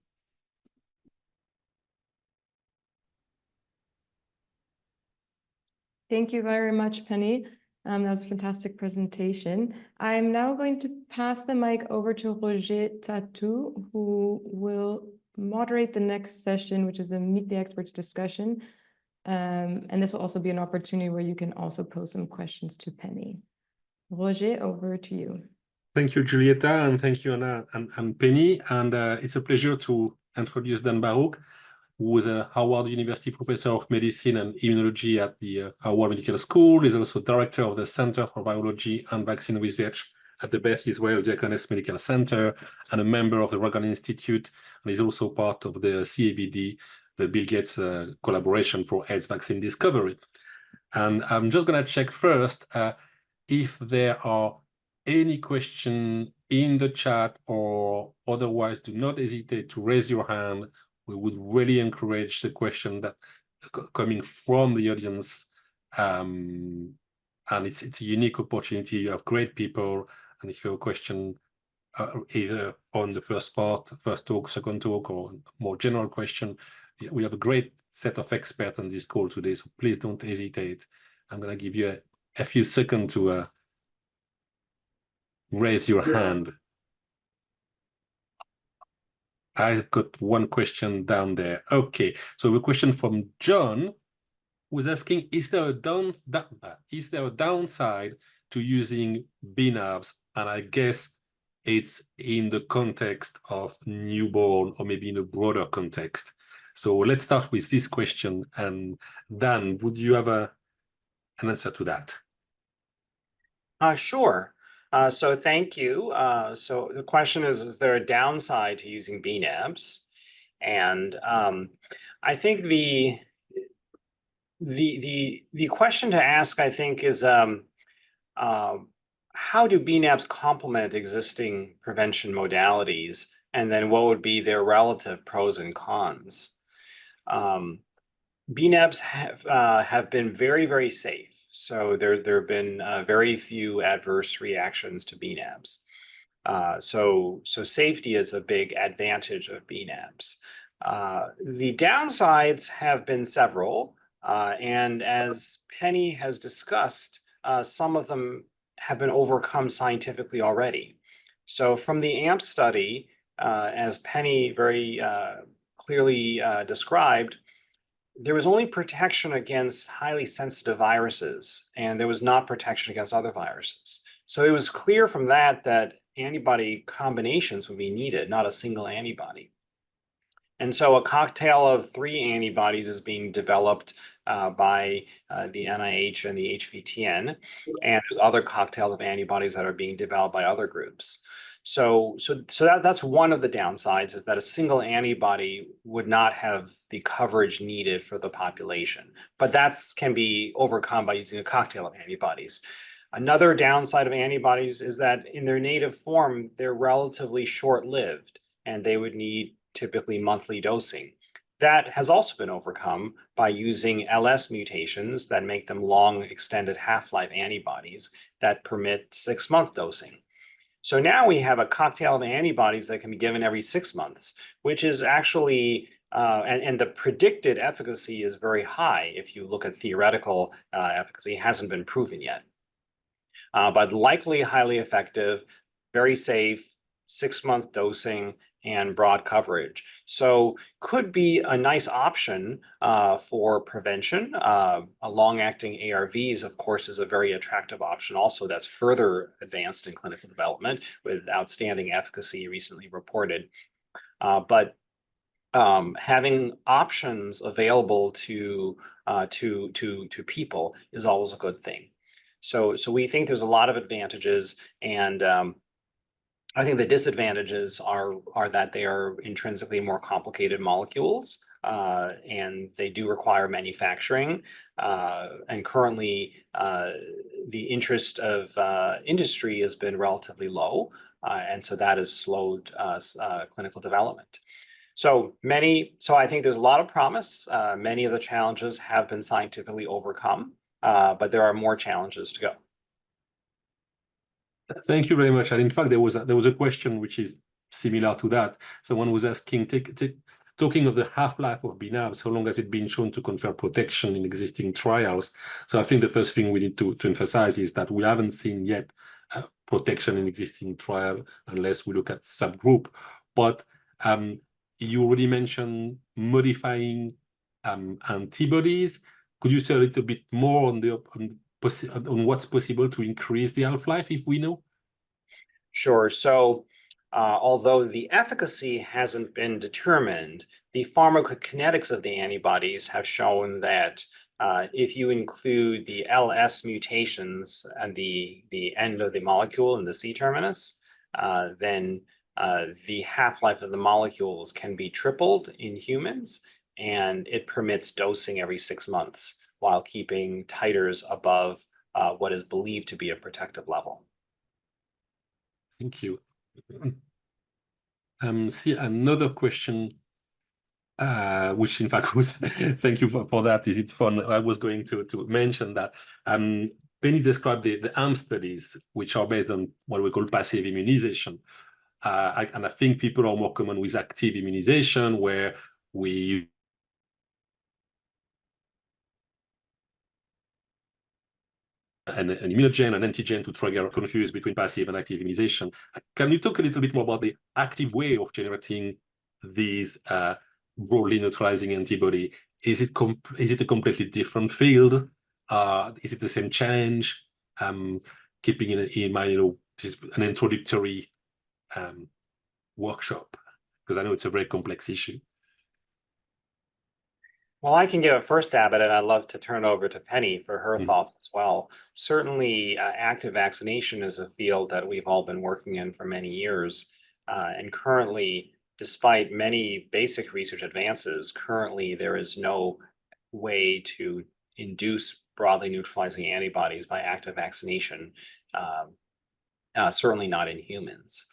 Thank you very much, Penny. That was a fantastic presentation. I'm now going to pass the mic over to Roger Tatou, who will moderate the next session, which is the Meet the Experts discussion. And this will also be an opportunity where you can also pose some questions to Penny. Roger, over to you. Thank you, Julieta, and thank you, Anna and Penny. And it's a pleasure to introduce Dan Baruch. who is a Howard University professor of medicine and immunology at the Howard Medical School. He's also director of the Center for Virology and Vaccine Research at the Beth Israel Deaconess Medical Center and a member of the Rogan Institute. And he's also part of the CAVD, the Bill Gates collaboration for AIDS vaccine discovery. And I'm just going to check first if there are any question in the chat, or otherwise do not hesitate to raise your hand. We would really encourage the question that coming from the audience. And it's a unique opportunity. You have great people. And if you have a question, either on the first part, first talk, second talk, or more general question, we have a great set of experts on this call today. So please don't hesitate. I'm going to give you a few seconds to raise your hand. I've got one question down there. Okay, so a question from John, who's asking, is there a downside to using bNAbs? And I guess it's in the context of newborn, or maybe in a broader context. So let's start with this question. And Dan, would you have an answer to that? Sure. So thank you. So the question is there a downside to using bNAbs? And I think the question to ask, I think, is how do bNAbs complement existing prevention modalities? And then what would be their relative pros and cons? bNAbs have been very, very safe. So there have been very few adverse reactions to bNAbs. So safety is a big advantage of bNAbs. The downsides have been several, and as Penny has discussed, some of them have been overcome scientifically already. So from the AMP study, as Penny very clearly described, there was only protection against highly sensitive viruses, and there was not protection against other viruses. So it was clear from that that antibody combinations would be needed, not a single antibody. And so a cocktail of 3 antibodies is being developed by the NIH and the HVTN, and there's other cocktails of antibodies that are being developed by other groups. So that's one of the downsides, is that a single antibody would not have the coverage needed for the population. But that can be overcome by using a cocktail of antibodies. Another downside of antibodies is that in their native form, they're relatively short-lived, and they would need typically monthly dosing. That has also been overcome by using LS mutations that make them long extended half-life antibodies that permit 6-month dosing. So now we have a cocktail of antibodies that can be given every 6 months, which is actually, and the predicted efficacy is very high. If you look at theoretical efficacy, it hasn't been proven yet. But likely highly effective, very safe, 6-month dosing, and broad coverage. So could be a nice option for prevention. A long-acting ARVs, of course, is a very attractive option also that's further advanced in clinical development with outstanding efficacy recently reported. But having options available to people is always a good thing. So we think there's a lot of advantages, and I think the disadvantages are that they are intrinsically more complicated molecules, and they do require manufacturing. And currently, the interest of industry has been relatively low, and so that has slowed clinical development. So I think there's a lot of promise. Many of the challenges have been scientifically overcome, but there are more challenges to go. Thank you very much. And in fact, there was a question which is similar to that. Someone was asking, talking of the half-life of bNAbs, how long has it been shown to confer protection in existing trials? So I think the first thing we need to emphasize is that we haven't seen yet protection in existing trial unless we look at subgroup. But you already mentioned modifying antibodies. Could you say a little bit more on what's possible to increase the half-life, if we know? Sure. So although the efficacy hasn't been determined, the pharmacokinetics of the antibodies have shown that if you include the LS mutations at the end of the molecule in the C-terminus, then the half-life of the molecules can be tripled in humans, and it permits dosing every 6 months while keeping titers above what is believed to be a protective level. Thank you. See another question, which in fact was, thank you for that. Is it fun? I was going to mention that. Penny described the AMP studies, which are based on what we call passive immunization. And I think people are more common with active immunization, where we an immunogen, an antigen to trigger confuse between passive and active immunization. Can you talk a little bit more about the active way of generating these broadly neutralizing antibody? Is it a completely different field? Is it the same challenge? Keeping in mind, this is an introductory workshop, because I know it's a very complex issue. Well, I can give a first stab at it. I'd love to turn it over to Penny for her thoughts as well. Certainly, active vaccination is a field that we've all been working in for many years. And currently, despite many basic research advances, currently there is no way to induce broadly neutralizing antibodies by active vaccination, certainly not in humans.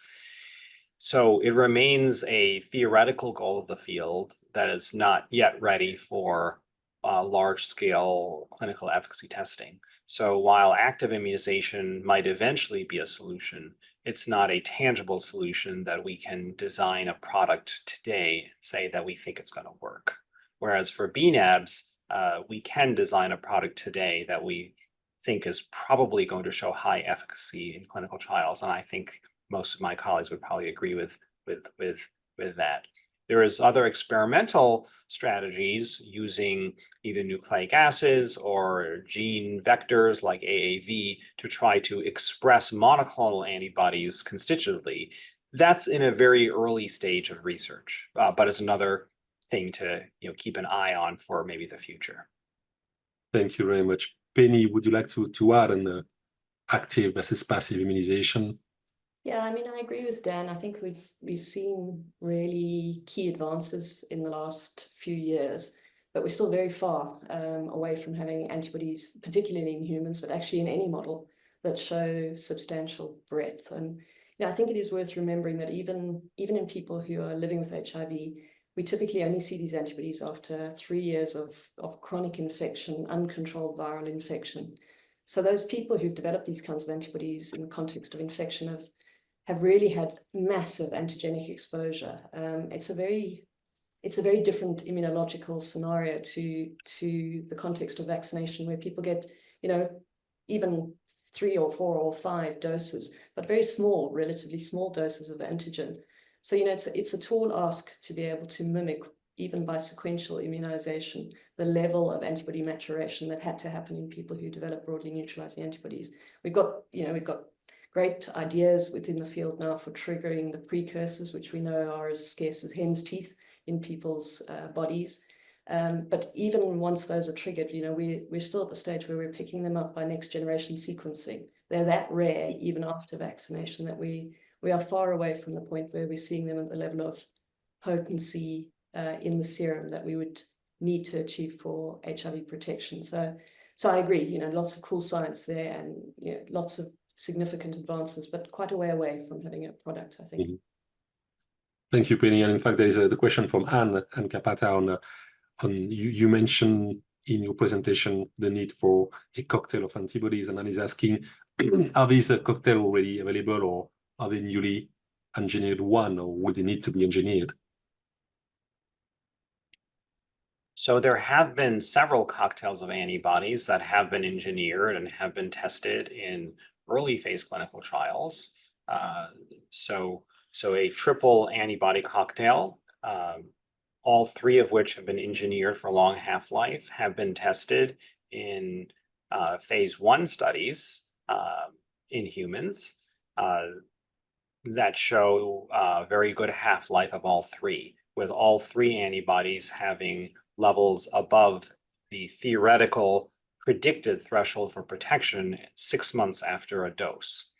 So it remains a theoretical goal of the field that is not yet ready for large-scale clinical efficacy testing. So while active immunization might eventually be a solution, it's not a tangible solution that we can design a product today and say that we think it's going to work. Whereas for bNAbs, we can design a product today that we think is probably going to show high efficacy in clinical trials. And I think most of my colleagues would probably agree with that. There is other experimental strategies using either nucleic acids or gene vectors like AAV to try to express monoclonal antibodies constitutively. That's in a very early stage of research, but it's another thing to keep an eye on for maybe the future. Thank you very much. Penny, would you like to add on the active versus passive immunization? Yeah, I mean, I agree with Dan. I think we've seen really key advances in the last few years, but we're still very far away from having antibodies, particularly in humans, but actually in any model that show substantial breadth. And I think it is worth remembering that even in people who are living with HIV, we typically only see these antibodies after 3 years of chronic infection, uncontrolled viral infection. So those people who've developed these kinds of antibodies in the context of infection have really had massive antigenic exposure. It's a very different immunological scenario to the context of vaccination, where people get, even 3 or 4 or 5 doses, but very small, relatively small doses of antigen. So, it's a tall ask to be able to mimic, even by sequential immunization, the level of antibody maturation that had to happen in people who develop broadly neutralizing antibodies. We've got great ideas within the field now for triggering the precursors, which we know are as scarce as hen's teeth in people's bodies. But even once those are triggered, we're still at the stage where we're picking them up by next generation sequencing. They're that rare, even after vaccination, that we are far away from the point where we're seeing them at the level of potency in the serum that we would need to achieve for HIV protection. So I agree, lots of cool science there, and lots of significant advances, but quite a way away from having a product, I think. Mm-hmm. Thank you, Penny. And in fact, there is the question from Anne Capata on you mentioned in your presentation the need for a cocktail of antibodies, and Anne is asking, are these cocktail already available, or are they newly engineered one, or would they need to be engineered? So there have been several cocktails of antibodies that have been engineered and have been tested in early phase clinical trials. So a triple antibody cocktail, all 3 of which have been engineered for long half-life, have been tested in phase 1 studies in humans that show very good half-life of all 3. with all 3 antibodies having levels above the theoretical predicted threshold for protection 6 months after a dose.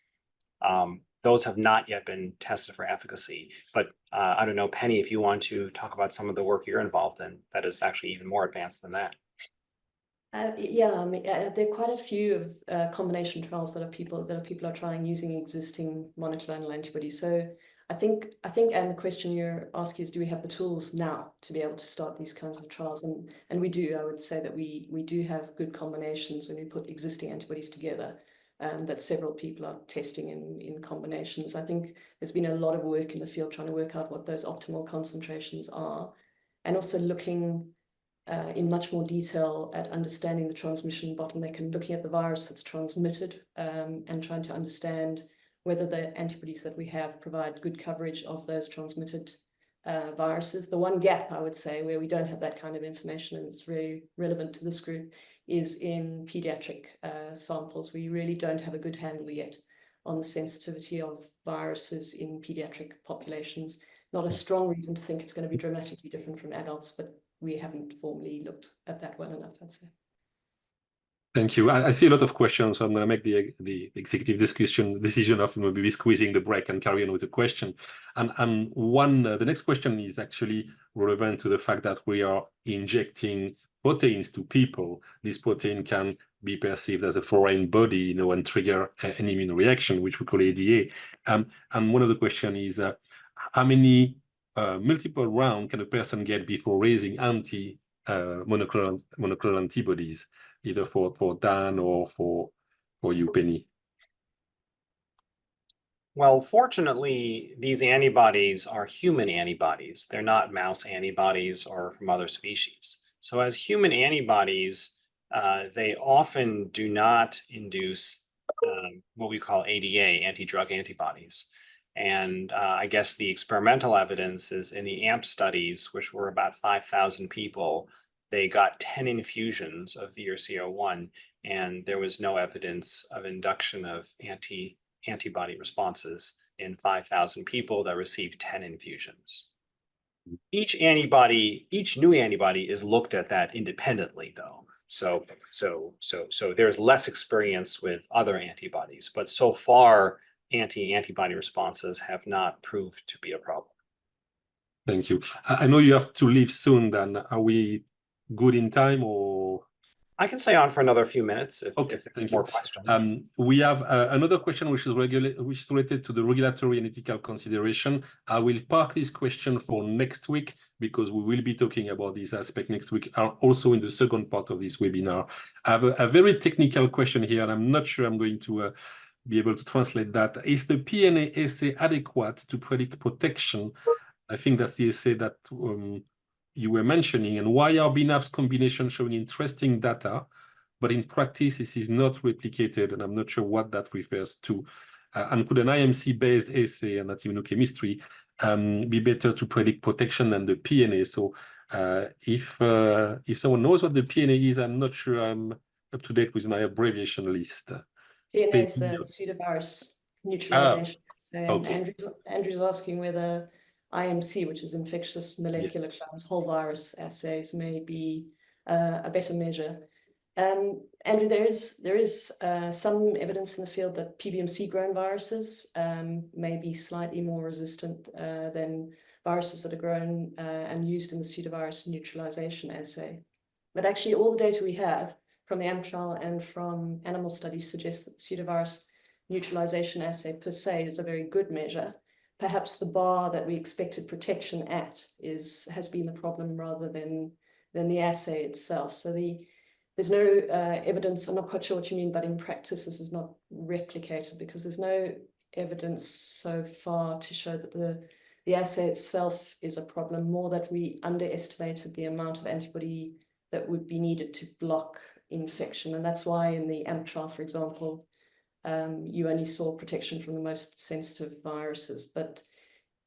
Those have not yet been tested for efficacy, but I don't know, Penny, if you want to talk about some of the work you're involved in that is actually even more advanced than that. Yeah, I mean, there are quite a few of combination trials that people are trying using existing monoclonal antibodies. So I think, and the question you're asking is, do we have the tools now to be able to start these kinds of trials? And we do. I would say that we do have good combinations when we put existing antibodies together. That several people are testing in combinations. I think there's been a lot of work in the field trying to work out what those optimal concentrations are, and also looking in much more detail at understanding the transmission bottleneck and looking at the virus that's transmitted, and trying to understand whether the antibodies that we have provide good coverage of those transmitted viruses. The one gap, I would say, where we don't have that kind of information, and it's very relevant to this group, is in pediatric samples. We really don't have a good handle yet on the sensitivity of viruses in pediatric populations. Not a strong reason to think it's going to be dramatically different from adults, but we haven't formally looked at that well enough, I'd say. Thank you. I see a lot of questions, so I'm going to make the executive decision of maybe squeezing the break and carry on with the question. And the next question is actually relevant to the fact that we are injecting proteins to people. This protein can be perceived as a foreign body, and trigger an immune reaction, which we call ADA. And one of the questions is, how many multiple rounds can a person get before raising monoclonal antibodies, either for Dan or for you, Penny? Well, fortunately, these antibodies are human antibodies. They're not mouse antibodies or from other species. So as human antibodies, they often do not induce what we call ADA, anti-drug antibodies. And I guess the experimental evidence is in the AMP studies, which were about 5,000 people, they got 10 infusions of VRC01, and there was no evidence of induction of antibody responses in 5,000 people that received 10 infusions. Each new antibody is looked at that independently, though. So there's less experience with other antibodies, but so far, antibody responses have not proved to be a problem. Thank you. I know you have to leave soon, Dan. Are we good in time, or? I can stay on for another few minutes if Okay, there's more questions. We have another question which is related to the regulatory and ethical consideration. I will park this question for next week because we will be talking about this aspect next week, also in the second part of this webinar. I have a very technical question here, and I'm not sure I'm going to be able to translate that. Is the PNA assay adequate to predict protection? I think that's the assay that you were mentioning. And why are bNAbs combination showing interesting data, but in practice this is not replicated? And I'm not sure what that refers to. And could an IMC-based assay, and that's immunochemistry, be better to predict protection than the PNA? So if someone knows what the PNA is, I'm not sure I'm up to date with my abbreviation list. PNA is the pseudovirus neutralization assay. Okay. Andrew's asking whether IMC, which is infectious molecular clones, whole virus assays, may be a better measure. Andrew, there is some evidence in the field that PBMC grown viruses may be slightly more resistant than viruses that are grown and used in the pseudovirus neutralization assay. But actually, all the data we have from the AMP trial and from animal studies suggests that the pseudovirus neutralization assay per se is a very good measure. Perhaps the bar that we expected protection at has been the problem rather than the assay itself. So there's no evidence. I'm not quite sure what you mean, but in practice this is not replicated because there's no evidence so far to show that the assay itself is a problem, more that we underestimated the amount of antibody that would be needed to block infection. And that's why in the AMP trial, for example, you only saw protection from the most sensitive viruses. But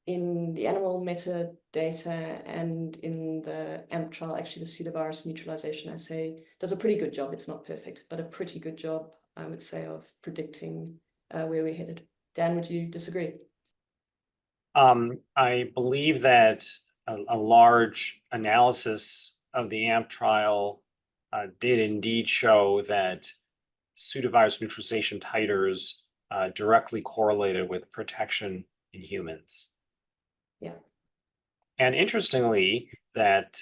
in the animal metadata and in the AMP trial, actually the pseudovirus neutralization assay does a pretty good job. It's not perfect, but a pretty good job, I would say, of predicting where we're headed. Dan, would you disagree? I believe that a large analysis of the AMP trial did indeed show that pseudovirus neutralization titers directly correlated with protection in humans. Yeah. And interestingly, that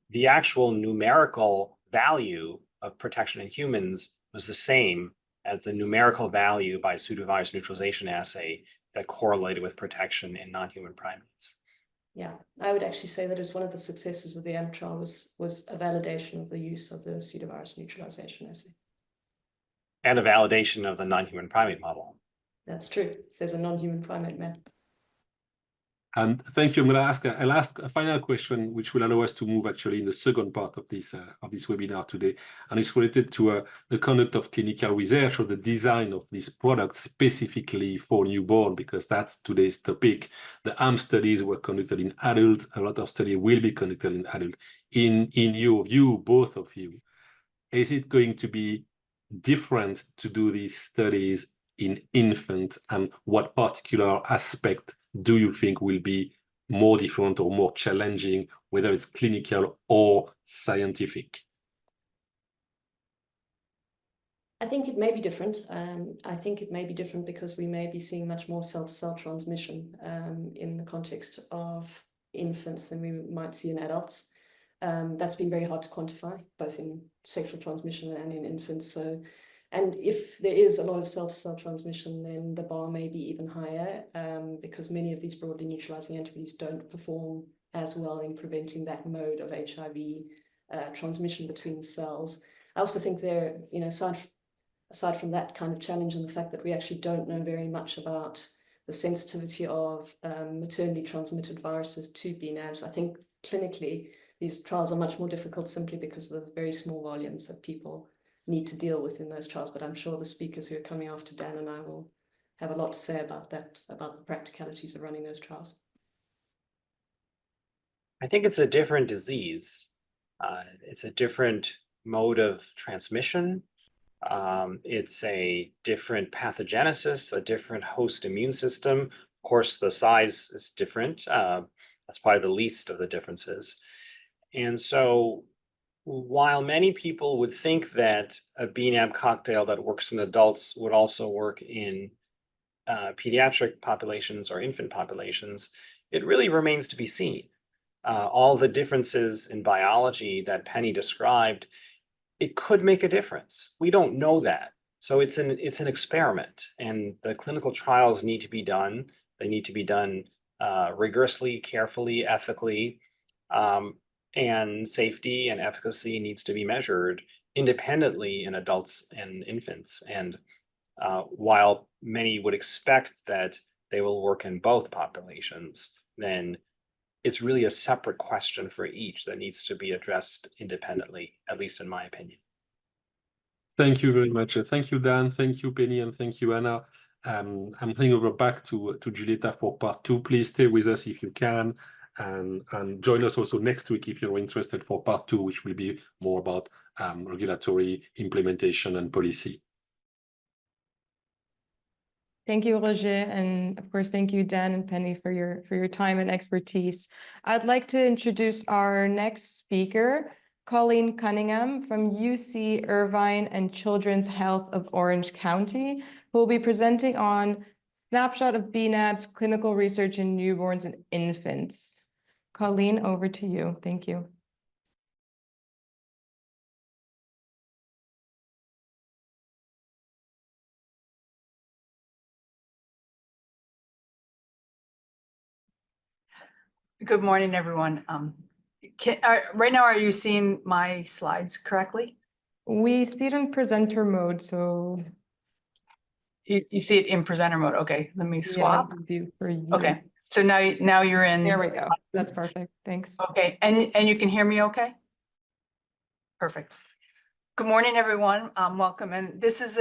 the actual numerical value of protection in humans was the same as the numerical value by pseudovirus neutralization assay that correlated with protection in non-human primates. Yeah, I would actually say that as one of the successes of the AMP trial was a validation of the use of the pseudovirus neutralization assay. And a validation of the non-human primate model. That's true. There's a non-human primate map. And thank you. I'll ask a final question, which will allow us to move actually in the second part of this webinar today, and it's related to the conduct of clinical research or the design of this product specifically for newborn, because that's today's topic. The AMP studies were conducted in adults. A lot of study will be conducted in adults. In your view, both of you, is it going to be different to do these studies in infant, and what particular aspect do you think will be more different or more challenging, whether it's clinical or scientific? I think it may be different. I think it may be different because we may be seeing much more cell-to-cell transmission in the context of infants than we might see in adults. That's been very hard to quantify, both in sexual transmission and in infants. So, and if there is a lot of cell-to-cell transmission, then the bar may be even higher because many of these broadly neutralizing antibodies don't perform as well in preventing that mode of HIV transmission between cells. I also think there, aside from that kind of challenge and the fact that we actually don't know very much about the sensitivity of maternally transmitted viruses to bNAbs, I think clinically these trials are much more difficult simply because of the very small volumes that people need to deal with in those trials. But I'm sure the speakers who are coming after Dan and I will have a lot to say about that, about the practicalities of running those trials. I think it's a different disease. It's a different mode of transmission. It's a different pathogenesis, a different host immune system. Of course, the size is different. That's probably the least of the differences. And so while many people would think that a bNAb cocktail that works in adults would also work in pediatric populations or infant populations, it really remains to be seen. All the differences in biology that Penny described, it could make a difference. We don't know that. So it's an experiment, and the clinical trials need to be done. They need to be done rigorously, carefully, ethically, and safety and efficacy needs to be measured independently in adults and infants. And while many would expect that they will work in both populations, then it's really a separate question for each that needs to be addressed independently, at least in my opinion. Thank you very much. Thank you, Dan. Thank you, Penny, and thank you, Anna. I'm handing over back to Giulietta for part 2. Please stay with us if you can, and join us also next week if you're interested for part 2, which will be more about regulatory implementation and policy. Thank you, Roger, and of course, thank you, Dan and Penny, for your time and expertise. I'd like to introduce our next speaker, Colleen Cunningham from UC Irvine and Children's Health of Orange County, who will be presenting on snapshot of bNAbs clinical research in newborns and infants. Colleen, over to you. Thank you. Good morning, everyone. Right now, are you seeing my slides correctly? We see it in presenter mode, so You see it in presenter mode. Okay, let me swap. Yeah, view for you. Okay, so now you're in. There we go. That's perfect. Thanks. Okay, and you can hear me okay? Perfect. Good morning, everyone. Welcome. And this is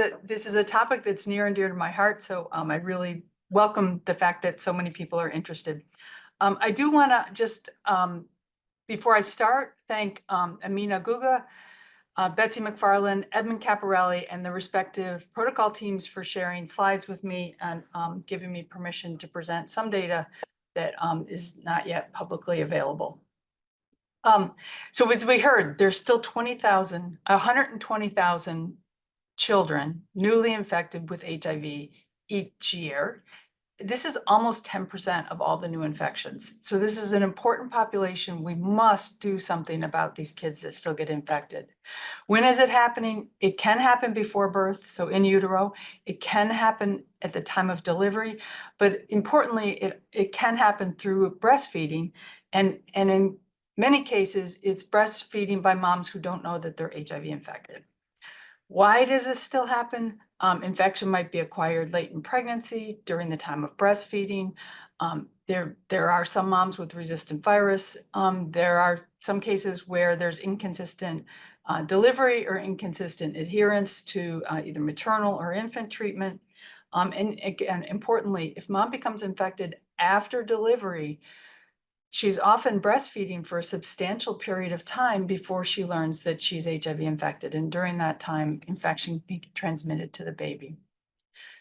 a topic that's near and dear to my heart. So I really welcome the fact that so many people are interested. I do want to just, before I start, thank Amina Guga, Betsy McFarland, Edmund Caparelli, and the respective protocol teams for sharing slides with me and giving me permission to present some data that is not yet publicly available. So as we heard, there's still 120,000 children newly infected with HIV each year. This is almost 10% of all the new infections. So this is an important population. We must do something about these kids that still get infected. When is it happening? It can happen before birth, so in utero. It can happen at the time of delivery, but importantly, it can happen through breastfeeding. And in many cases, it's breastfeeding by moms who don't know that they're HIV infected. Why does this still happen? Infection might be acquired late in pregnancy, during the time of breastfeeding. There are some moms with resistant virus. There are some cases where there's inconsistent delivery or inconsistent adherence to either maternal or infant treatment. And again, importantly, if mom becomes infected after delivery, she's often breastfeeding for a substantial period of time before she learns that she's HIV infected. And during that time, infection can be transmitted to the baby.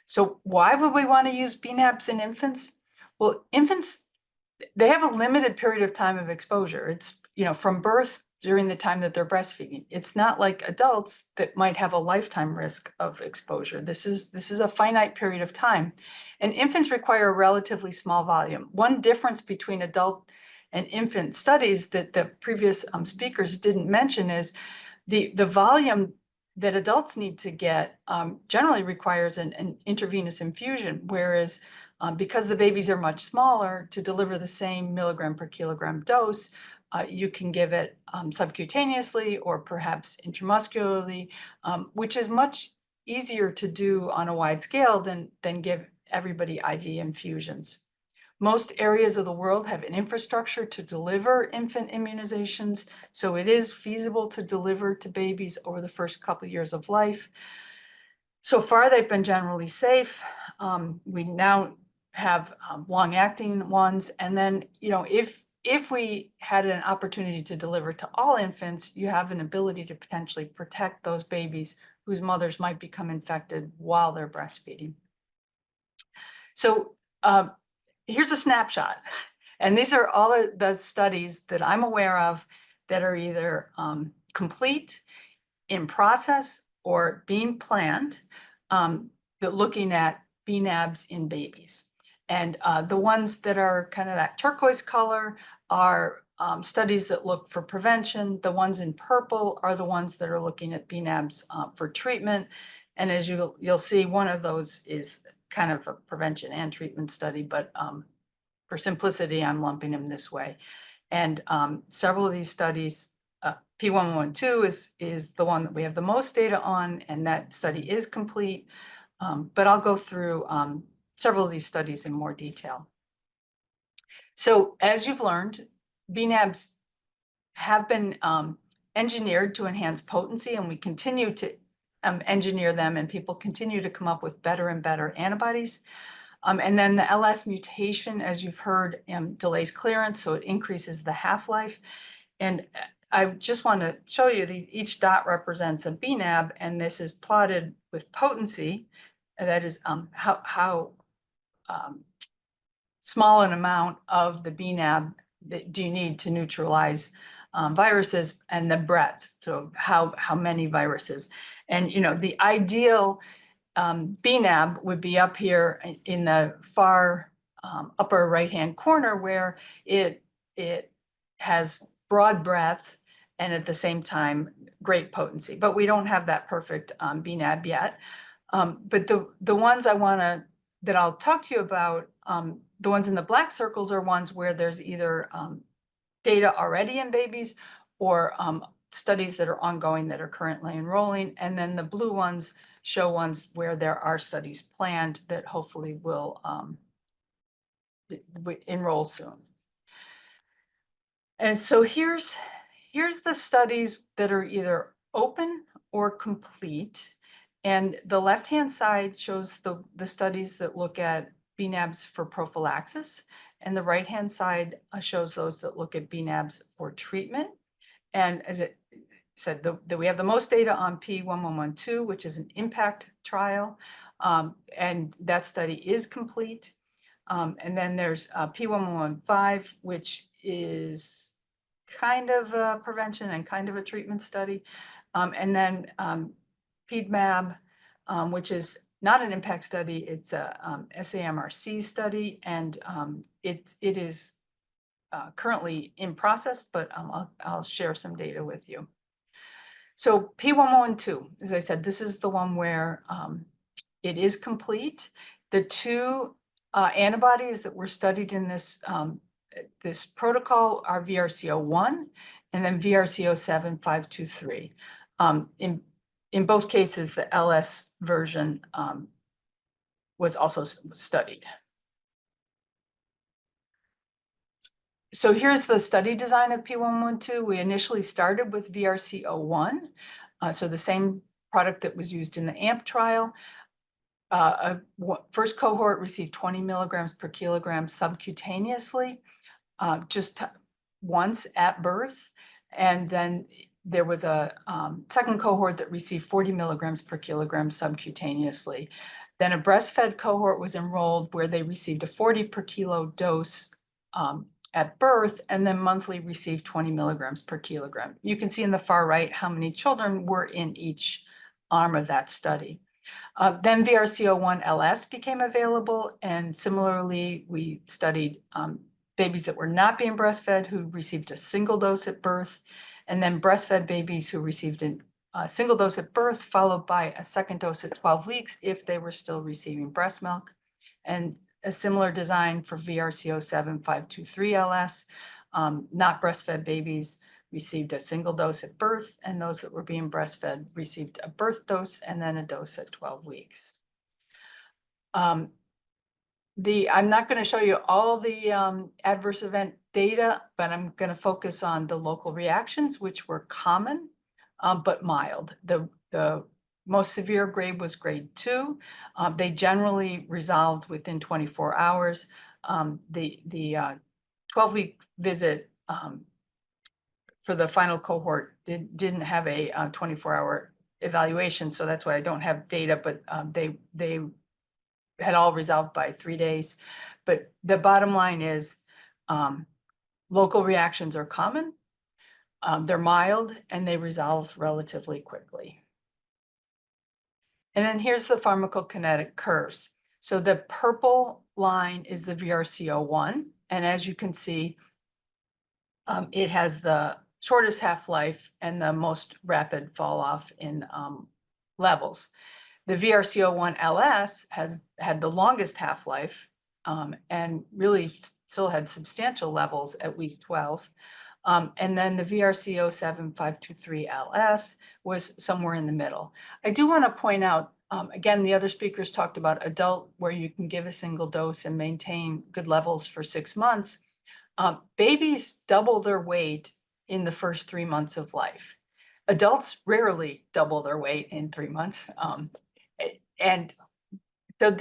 So why would we want to use bNAbs in infants? Well, infants, they have a limited period of time of exposure. It's, from birth during the time that they're breastfeeding. It's not like adults that might have a lifetime risk of exposure. This is a finite period of time. And infants require a relatively small volume. One difference between adult and infant studies that the previous speakers didn't mention is the volume that adults need to get generally requires an intravenous infusion, whereas because the babies are much smaller, to deliver the same milligram per kilogram dose, you can give it subcutaneously or perhaps intramuscularly, which is much easier to do on a wide scale than give everybody IV infusions. Most areas of the world have an infrastructure to deliver infant immunizations, so it is feasible to deliver to babies over the first couple of years of life. So far, they've been generally safe. We now have long-acting ones, and then, if we had an opportunity to deliver to all infants, you have an ability to potentially protect those babies whose mothers might become infected while they're breastfeeding. So here's a snapshot. And these are all of the studies that I'm aware of that are either complete, in process, or being planned, that looking at bNAbs in babies. And the ones that are kind of that turquoise color are studies that look for prevention. The ones in purple are the ones that are looking at bNAbs for treatment. And as you'll see, one of those is kind of a prevention and treatment study, but for simplicity, I'm lumping them this way. And several of these studies, P1112 is the one that we have the most data on, and that study is complete. But I'll go through several of these studies in more detail. So as you've learned, bNAbs have been engineered to enhance potency, and we continue to engineer them, and people continue to come up with better and better antibodies. And then the LS mutation, as you've heard, delays clearance, so it increases the half-life. And I just want to show you these, each dot represents a bNAb, and this is plotted with potency. That is how small an amount of the bNAb that do you need to neutralize viruses, and the breadth, so how many viruses. And the ideal bNAb would be up here in the far upper right-hand corner, where it has broad breadth and at the same time great potency. But we don't have that perfect bNAb yet. But the ones that I'll talk to you about, the ones in the black circles are ones where there's either data already in babies or studies that are ongoing that are currently enrolling. And then the blue ones show ones where there are studies planned that hopefully will enroll soon. And so here's the studies that are either open or complete. And the left-hand side shows the studies that look at bNAbs for prophylaxis, and the right-hand side shows those that look at bNAbs for treatment. And as it said, that we have the most data on P1112, which is an impact trial, and that study is complete. And then there's P1115, which is kind of a prevention and kind of a treatment study. And then bNAb, which is not an impact study, it's a SAMRC study, and it is currently in process, but I'll share some data with you. So P1112, as I said, this is the one where it is complete. The two antibodies that were studied in this this protocol are VRC01 and then VRC07523. In both cases, the LS version was also studied. So here's the study design of P1112. We initially started with VRC01, so the same product that was used in the AMP trial. First cohort received 20 milligrams per kilogram subcutaneously, just once at birth. And then there was a second cohort that received 40 milligrams per kilogram subcutaneously. Then a breastfed cohort was enrolled where they received a 40 per kilo dose at birth, and then monthly received 20 milligrams per kilogram. You can see in the far right how many children were in each arm of that study. Then VRC01 LS became available, and similarly, we studied babies that were not being breastfed who received a single dose at birth, and then breastfed babies who received a single dose at birth, followed by a second dose at 12 weeks if they were still receiving breast milk. And a similar design for VRC07523 LS, not breastfed babies received a single dose at birth, and those that were being breastfed received a birth dose and then a dose at 12 weeks. I'm not going to show you all the adverse event data, but I'm going to focus on the local reactions, which were common, but mild. The most severe grade was grade 2. They generally resolved within 24 hours. The 12-week visit for the final cohort didn't have a 24-hour evaluation, so that's why I don't have data, but they had all resolved by 3 days. But the bottom line is local reactions are common, they're mild, and they resolve relatively quickly. And then here's the pharmacokinetic curves. So the purple line is the VRC01, and as you can see, it has the shortest half-life and the most rapid fall off in levels. The VRC01 LS had the longest half-life and really still had substantial levels at week 12. And then the VRC07523 LS was somewhere in the middle. I do want to point out, again, the other speakers talked about adult, where you can give a single dose and maintain good levels for 6 months. Babies double their weight in the first 3 months of life. Adults rarely double their weight in 3 months. And so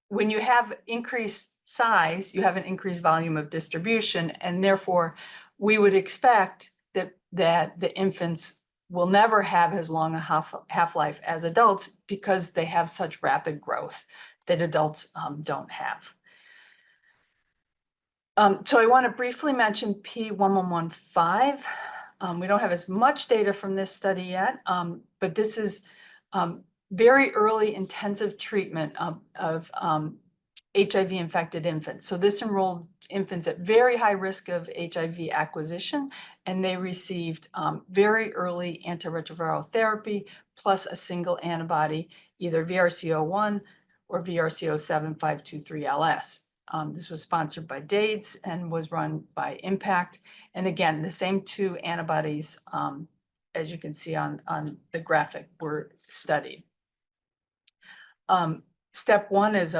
when you have increased size, you have an increased volume of distribution, and therefore we would expect that the infants will never have as long a half-life as adults because they have such rapid growth that adults don't have. So I want to briefly mention P1115. We don't have as much data from this study yet, but this is very early intensive treatment of HIV-infected infants. So this enrolled infants at very high risk of HIV acquisition, and they received very early antiretroviral therapy plus a single antibody, either VRC01 or VRC07523 LS. This was sponsored by DAIDS and was run by Impact. And again, the same 2 antibodies, as you can see on the graphic, were studied. Step 1 is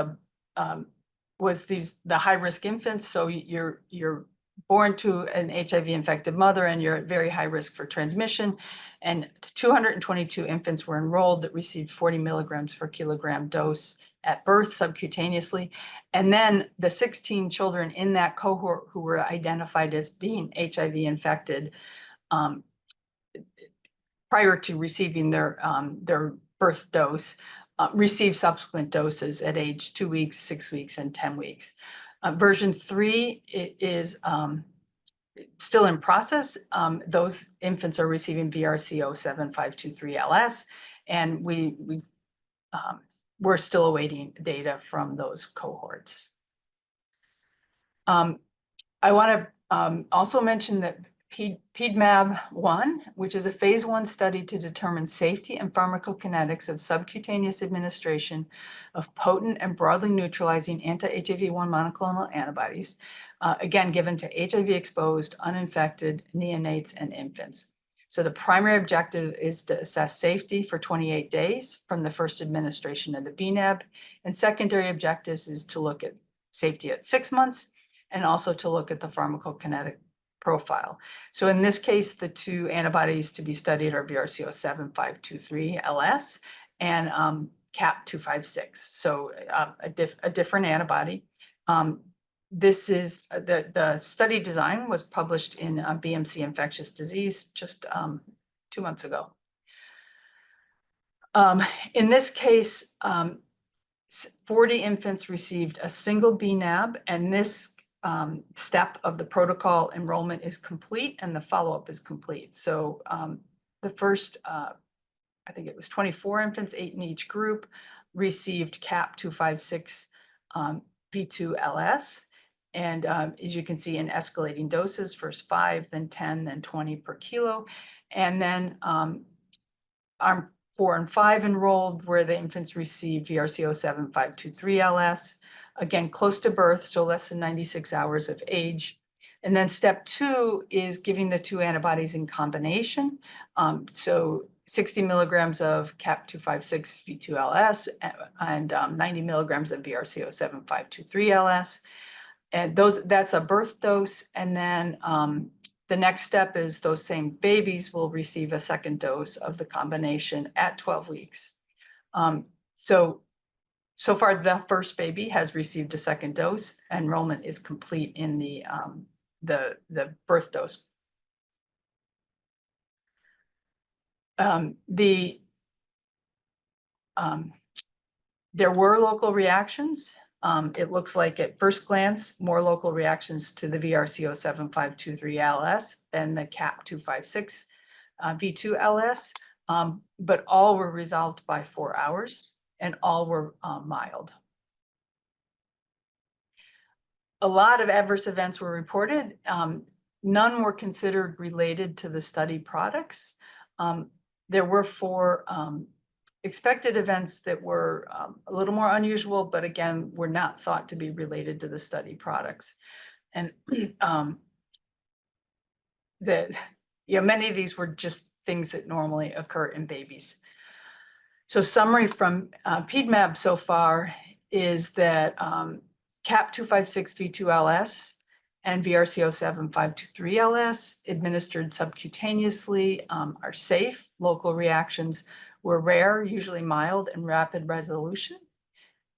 was the high-risk infants. So you're born to an HIV-infected mother and you're at very high risk for transmission. And 222 infants were enrolled that received 40 milligrams per kilogram dose at birth subcutaneously. And then the 16 children in that cohort who were identified as being HIV infected prior to receiving their birth dose receive subsequent doses at age 2 weeks, 6 weeks, and 10 weeks. Version 3 is still in process. Those infants are receiving VRC07523LS, and we're still awaiting data from those cohorts. I want to also mention that bNAb 1, which is a phase 1 study to determine safety and pharmacokinetics of subcutaneous administration of potent and broadly neutralizing anti-HIV-1 monoclonal antibodies, again, given to HIV-exposed, uninfected neonates and infants. So the primary objective is to assess safety for 28 days from the first administration of the bNAb, and secondary objectives is to look at safety at 6 months and also to look at the pharmacokinetic profile. So in this case, the two antibodies to be studied are VRC07523LS and CAP256. So a different antibody. This is the study design was published in BMC Infectious Disease just 2 months ago. In this case, 40 infants received a single bNAb, and this step of the protocol enrollment is complete and the follow-up is complete. So the first, I think it was 24 infants, 8 in each group, received CAP256 V2LS. And as you can see, in escalating doses, first 5, then 10, then 20 per kilo. And then arm 4 and 5 enrolled, where the infants received VRC07523LS, again, close to birth, so less than 96 hours of age. And then step 2 is giving the two antibodies in combination. So 60 milligrams of CAP256 V2LS and 90 milligrams of VRC07523LS. And that's a birth dose. And then the next step is those same babies will receive a second dose of the combination at 12 weeks. So far, the first baby has received a second dose. Enrollment is complete in the birth dose. There were local reactions. It looks like at first glance, more local reactions to the VRC07523LS than the CAP256 V2LS, but all were resolved by 4 hours and all were mild. A lot of adverse events were reported. None were considered related to the study products. There were 4 expected events that were a little more unusual, but again, were not thought to be related to the study products. And many of these were just things that normally occur in babies. So summary from bNAb so far is that CAP256 V2LS and VRC07523LS administered subcutaneously are safe. Local reactions were rare, usually mild and rapid resolution.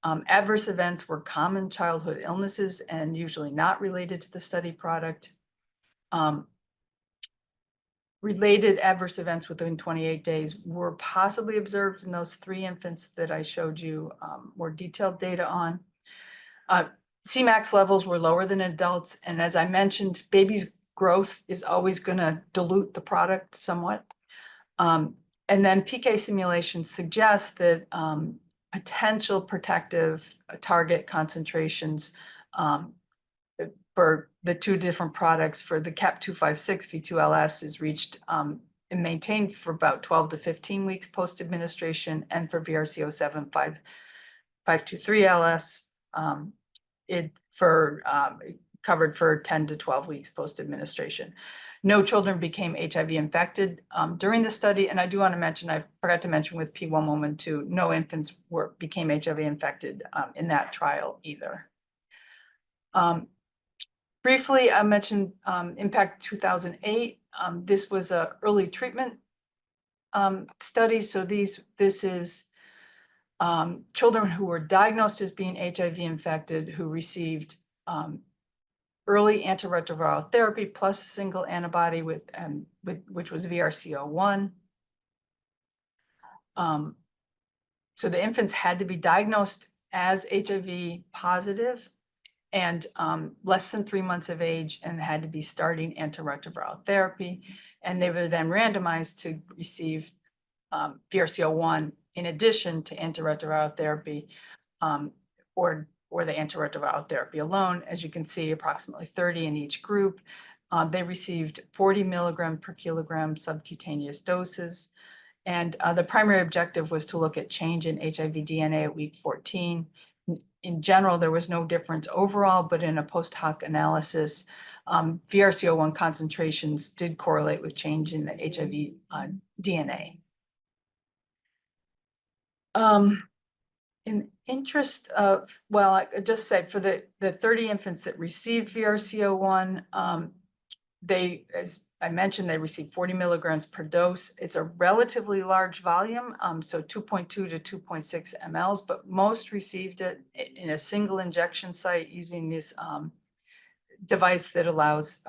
Adverse events were common childhood illnesses and usually not related to the study product. Related adverse events within 28 days were possibly observed in those 3 infants that I showed you more detailed data on. Cmax levels were lower than adults. And as I mentioned, babies' growth is always going to dilute the product somewhat. And then PK simulations suggest that potential protective target concentrations for the 2 different products for the CAP256 V2LS is reached and maintained for about 12 to 15 weeks post-administration, and for VRC07523LS, covered for 10 to 12 weeks post-administration. No children became HIV infected during the study, and I do want to mention, I forgot to mention with P1112, no infants became HIV infected in that trial either. Briefly, I mentioned Impact 2008. This was an early treatment study. So this is children who were diagnosed as being HIV infected who received early antiretroviral therapy plus a single antibody which was VRC01. so the infants had to be diagnosed as HIV positive and less than 3 months of age and had to be starting antiretroviral therapy. And they were then randomized to receive VRC01 in addition to antiretroviral therapy or the antiretroviral therapy alone. As you can see, approximately 30 in each group. They received 40 milligram per kilogram subcutaneous doses. And the primary objective was to look at change in HIV DNA at week 14. In general, there was no difference overall, but in a post hoc analysis, VRC01 concentrations did correlate with change in the HIV DNA. In interest of, well, I just say for the 30 infants that received VRC01, they, as I mentioned, they received 40 milligrams per dose. It's a relatively large volume, so 2.2 to 2.6 mLs, but most received it in a single injection site using this device that allows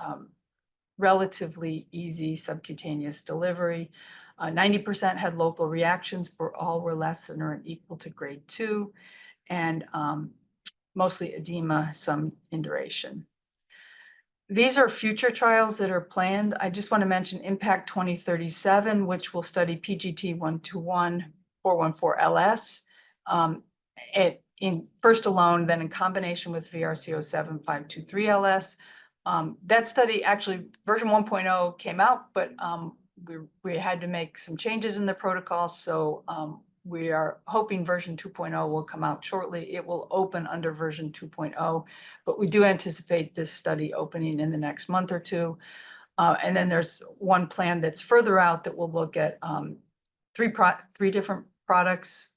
relatively easy subcutaneous delivery. 90% had local reactions, but all were less than or equal to grade 2, and mostly edema, some induration. These are future trials that are planned. I just want to mention Impact 2037, which will study PGT-121-414-LS in first alone, then in combination with VRC07-523-LS. That study, actually, version 1.0 came out, but we had to make some changes in the protocol. So we are hoping version 2.0 will come out shortly. It will open under version 2.0, but we do anticipate this study opening in the next month or two. And then there's one plan that's further out that will look at three different products,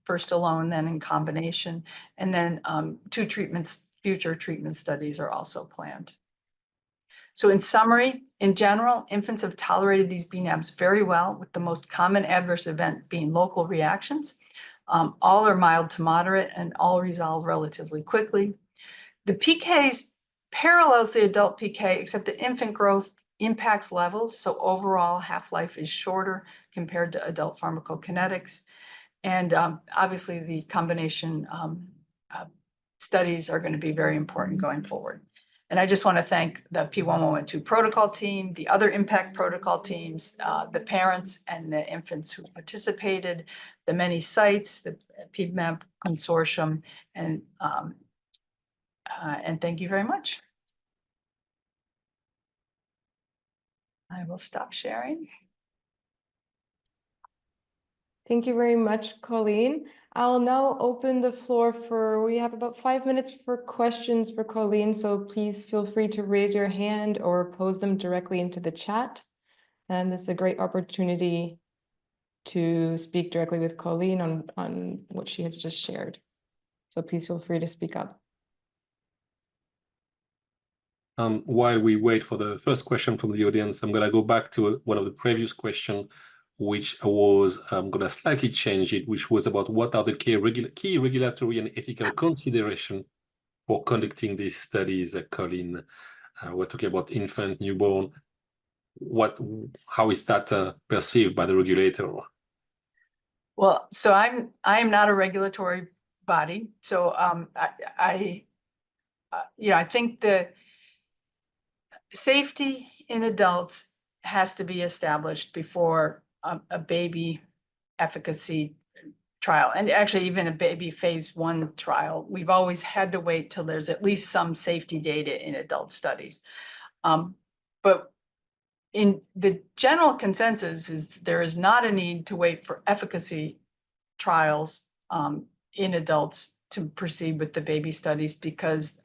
first alone, then in combination, and then 2 future treatment studies are also planned. So in summary, in general, infants have tolerated these bNAbs very well, with the most common adverse event being local reactions. All are mild to moderate and all resolve relatively quickly. The PK parallels the adult PK, except that infant growth impacts levels. So overall half-life is shorter compared to adult pharmacokinetics. And obviously the combination studies are going to be very important going forward. And I just want to thank the P1112 protocol team, the other impact protocol teams, the parents and the infants who participated, the many sites, the bNAb consortium, and thank you very much. I will stop sharing. Thank you very much, Colleen. I'll now open the floor we have about 5 minutes for questions for Colleen, so please feel free to raise your hand or pose them directly into the chat. And this is a great opportunity to speak directly with Colleen on what she has just shared. So please feel free to speak up. While we wait for the first question from the audience, I'm going to go back to one of the previous questions, which was, I'm going to slightly change it, which was about what are the key regulatory and ethical consideration for conducting these studies. Colleen, we're talking about infant, newborn. How is that perceived by the regulator? Well, so I am not a regulatory body, so I think the safety in adults has to be established before a baby efficacy trial, and actually even a baby phase 1 trial. We've always had to wait till there's at least some safety data in adult studies. But in the general consensus is there is not a need to wait for efficacy trials in adults to proceed with the baby studies, because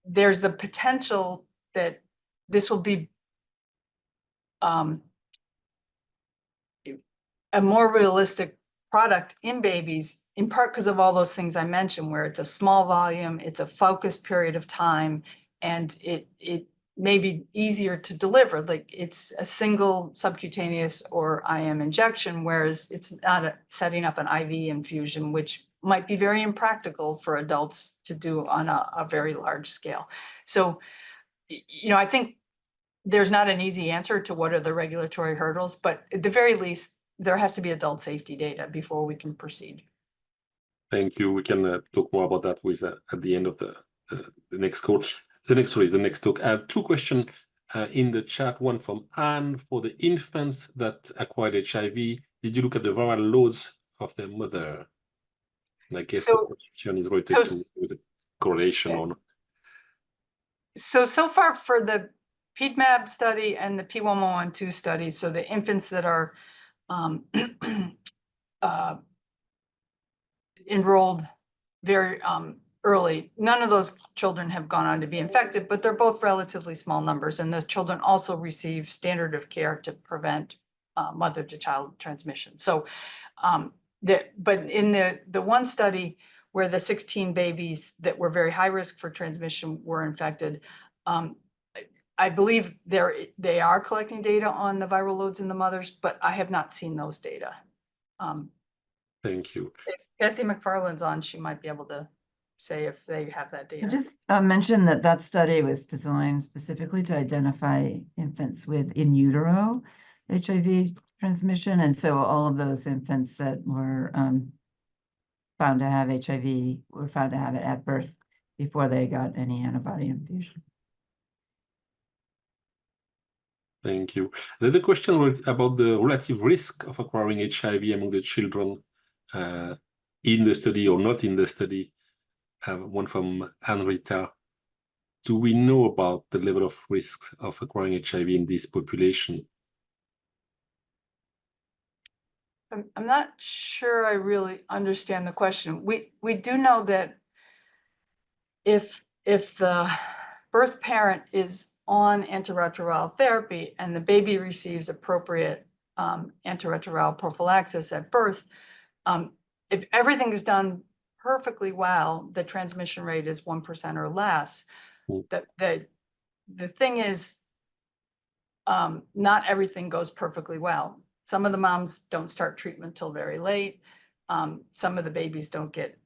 there's a potential that this will be a more realistic product in babies, in part because of all those things I mentioned, where it's a small volume, it's a focused period of time, and it may be easier to deliver. Like it's a single subcutaneous or IM injection, whereas it's not setting up an IV infusion, which might be very impractical for adults to do on a very large scale. So, I think there's not an easy answer to what are the regulatory hurdles, but at the very least, there has to be adult safety data before we can proceed. Thank you. We can talk more about that with at the end of the next call. The next talk. I have two questions in the chat. One from Anne: for the infants that acquired HIV, did you look at the viral loads of their mother? And I guess the question is related to the correlation on. So far for the bNAb study and the P1112 study, so the infants that are enrolled very early, none of those children have gone on to be infected, but they're both relatively small numbers. And the children also receive standard of care to prevent mother to child transmission. So, but in the one study where the 16 babies that were very high risk for transmission were infected, I believe they are collecting data on the viral loads in the mothers, but I have not seen those data. Thank you. If Betsy McFarland's on, she might be able to say if they have that data. I just mentioned that study was designed specifically to identify infants with in utero HIV transmission. And so all of those infants that were found to have HIV were found to have it at birth before they got any antibody infusion. Thank you. The other question was about the relative risk of acquiring HIV among the children in the study or not in the study. One from Anrita. Do we know about the level of risk of acquiring HIV in this population? I'm not sure I really understand the question. We do know that if the birth parent is on antiretroviral therapy and the baby receives appropriate antiretroviral prophylaxis at birth, if everything is done perfectly well, the transmission rate is 1% or less. The thing is, not everything goes perfectly well. Some of the moms don't start treatment till very late. Some of the babies don't get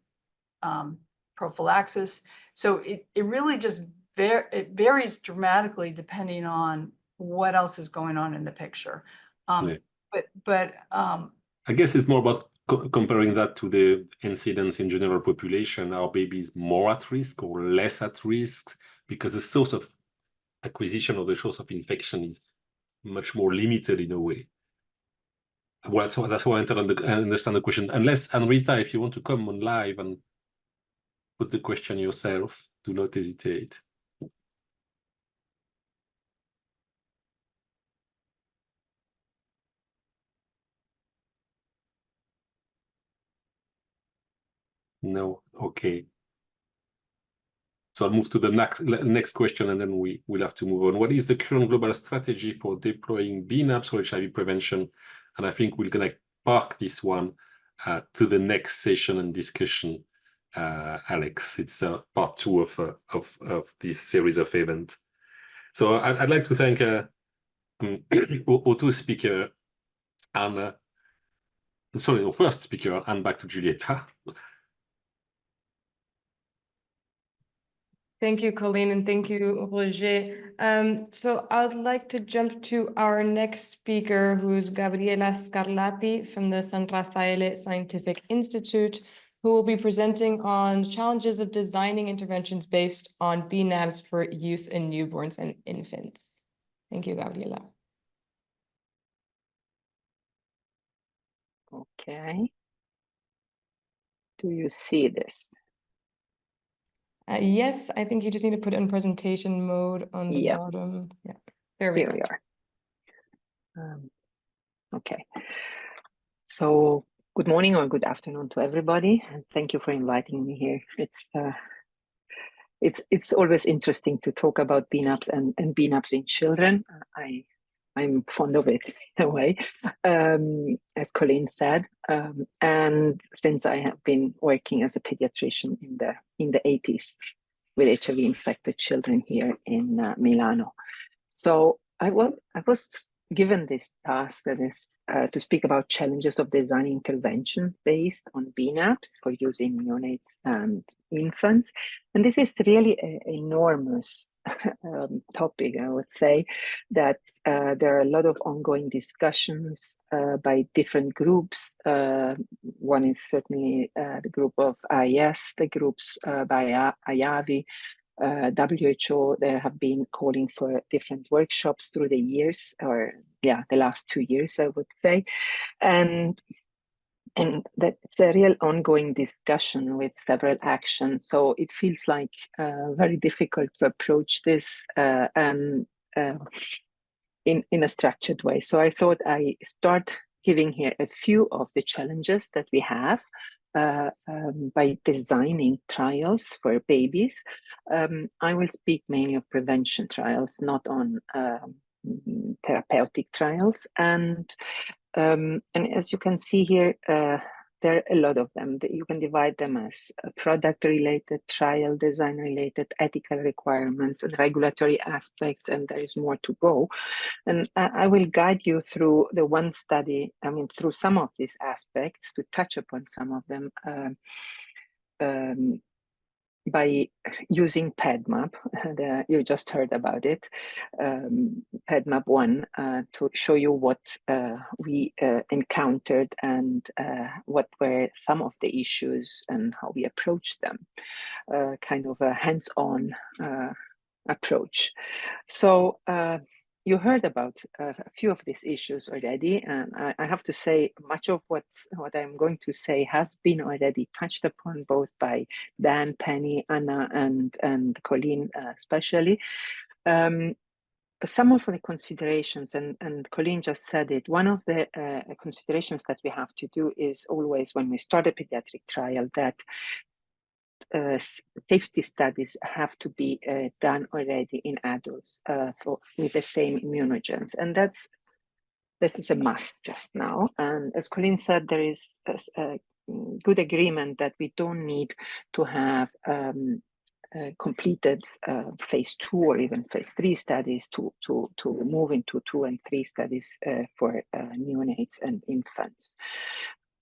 prophylaxis. So it really just it varies dramatically depending on what else is going on in the picture. Yeah. But I guess it's more about comparing that to the incidence in general population. Are babies more at risk or less at risk? Because the source of acquisition or the source of infection is much more limited in a way. Well, that's why I understand the question. Unless, Anrita, if you want to come on live and put the question yourself, do not hesitate. No, okay. So I'll move to the next question, and then we'll have to move on. What is the current global strategy for deploying bNAbs for HIV prevention? And I think we're going to park this one to the next session and discussion, Alex. It's part 2 of this series of events. So I'd like to thank our 2 speaker and sorry, our first speaker, and back to Giulietta. Thank you, Colleen, and thank you, Roger. So I'd like to jump to our next speaker, who's Gabriela Scarlatti from the San Raffaele Scientific Institute, who will be presenting on challenges of designing interventions based on bNAbs for use in newborns and infants. Thank you, Gabriela. Okay. Do you see this? Yes, I think you just need to put it in presentation mode on the bottom. Yeah, there we go. Here we are. Okay. So good morning or good afternoon to everybody, and thank you for inviting me here. It's always interesting to talk about bNAbs and bNAbs in children. I'm fond of it in a way, as Colleen said. And since I have been working as a pediatrician in the 80s with HIV infected children here in Milano. So I was given this task that is to speak about challenges of designing interventions based on bNAbs for using neonates and infants. And this is really an enormous topic, I would say, that there are a lot of ongoing discussions by different groups. One is certainly the group of IAS, the groups by IAVI, WHO. They have been calling for different workshops through the years, or the last 2 years, I would say, and that's a real ongoing discussion with several actions. So it feels like very difficult to approach this and in a structured way. So I thought I start giving here a few of the challenges that we have by designing trials for babies. I will speak mainly of prevention trials, not on therapeutic trials. And as you can see here, there are a lot of them. You can divide them as product-related, trial design-related, ethical requirements, and regulatory aspects, and there is more to go. And I will guide you through the one study, through some of these aspects, to touch upon some of them by using bNAb. You just heard about it, bNAb 1, to show you what we encountered and what were some of the issues and how we approached them, kind of a hands-on approach. So you heard about a few of these issues already, and I have to say much of what I'm going to say has been already touched upon both by Dan, Penny, Anna, and Colleen especially. Some of the considerations, and Colleen just said it, one of the considerations that we have to do is always when we start a pediatric trial that safety studies have to be done already in adults with the same immunogens, and this is a must just now. And as Colleen said, there is a good agreement that we don't need to have completed phase 2 or even phase 3 studies to move into 2 and 3 studies for neonates and infants.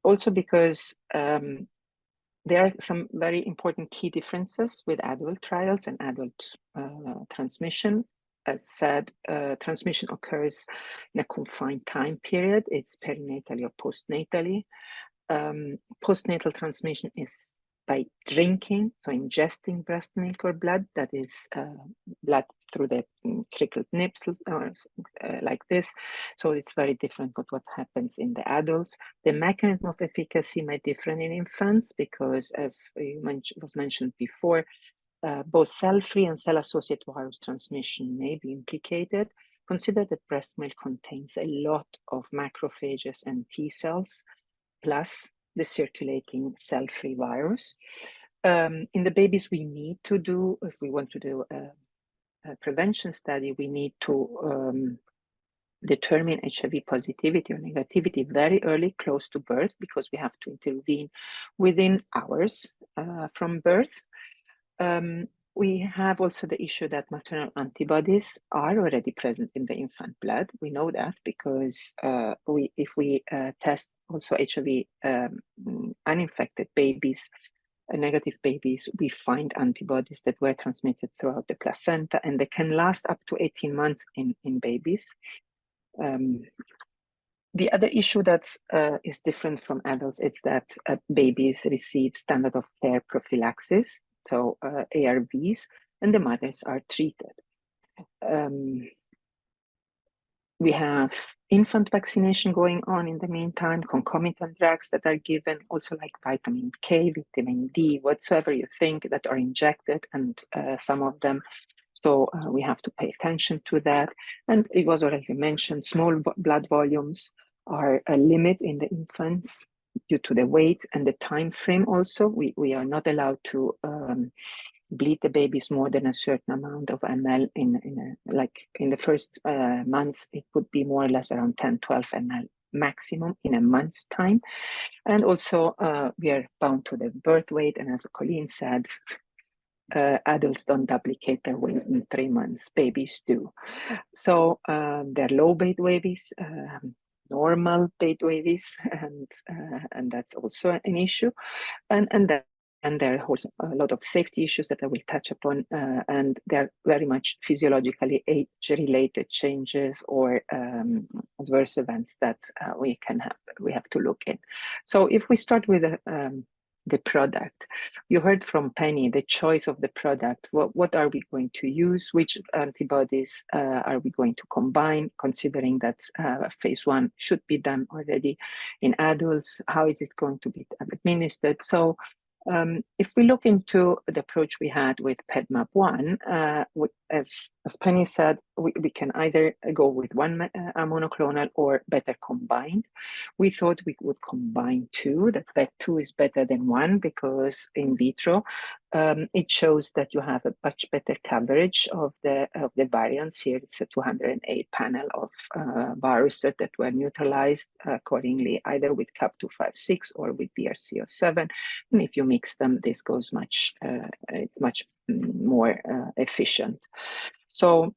Also because there are some very important key differences with adult trials and adult transmission. As said, transmission occurs in a confined time period. It's perinatally or postnatally. Postnatal transmission is by drinking, so ingesting breast milk or blood, that is blood through the trickled nips like this. So it's very different from what happens in the adults. The mechanism of efficacy might differ in infants because, as was mentioned before, both cell-free and cell-associated virus transmission may be implicated. Consider that breast milk contains a lot of macrophages and T cells, plus the circulating cell-free virus. In the babies, we need to do, if we want to do a prevention study, we need to determine HIV positivity or negativity very early, close to birth, because we have to intervene within hours from birth. We have also the issue that maternal antibodies are already present in the infant blood. We know that because if we test also HIV uninfected babies, negative babies, we find antibodies that were transmitted throughout the placenta, and they can last up to 18 months in babies. The other issue that is different from adults is that babies receive standard of care prophylaxis, so ARVs, and the mothers are treated. We have infant vaccination going on in the meantime, concomitant drugs that are given, also like vitamin K, vitamin D, whatsoever you think, that are injected, and some of them. So we have to pay attention to that. And it was already mentioned, small blood volumes are a limit in the infants due to the weight and the time frame also. We are not allowed to bleed the babies more than a certain amount of ml like in the first months, it would be more or less around 10, 12 ml maximum in a month's time. And also we are bound to the birth weight. And as Colleen said, adults don't duplicate their weight in 3 months, babies do. So they're low weight babies, normal weight babies, and that's also an issue. And there are also a lot of safety issues that I will touch upon, and they're very much physiologically age-related changes or adverse events that we have to look in. So if we start with the product, you heard from Penny the choice of the product. What are we going to use? Which antibodies are we going to combine? Considering that phase 1 should be done already in adults, how is it going to be administered? So if we look into the approach we had with bNAb1, as Penny said, we can either go with one monoclonal or better combined. We thought we would combine 2, that 2 is better than 1 because in vitro, it shows that you have a much better coverage of the variants. Here it's a 208 panel of viruses that were neutralized accordingly, either with CAP256 or with BRCA7. And if you mix them, this goes it's much more efficient. So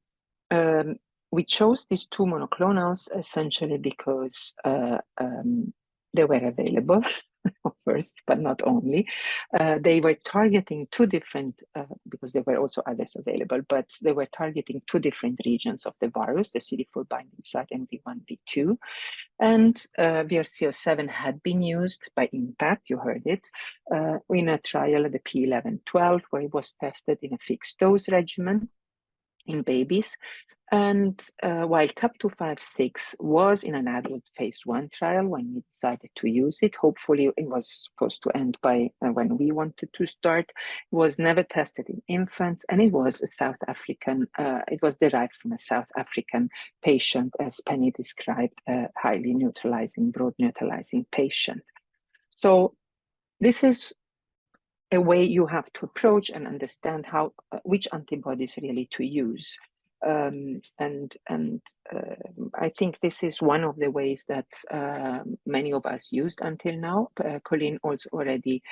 we chose these 2 monoclonals essentially because they were available first, but not only. They were targeting 2 different, because there were also others available, but they were targeting 2 different regions of the virus, the CD4 binding site and V1, V2. And BRCA7 had been used by Impact, you heard it, in a trial, the P1112, where it was tested in a fixed dose regimen in babies. And while CAP256 was in an adult phase 1 trial when we decided to use it, hopefully it was supposed to end by when we wanted to start, it was never tested in infants, and it was a South African, it was derived from a South African patient, as Penny described, a highly neutralizing, broad neutralizing patient. So this is a way you have to approach and understand how which antibodies really to use. I think this is one of the ways that many of us used until now. Colleen also already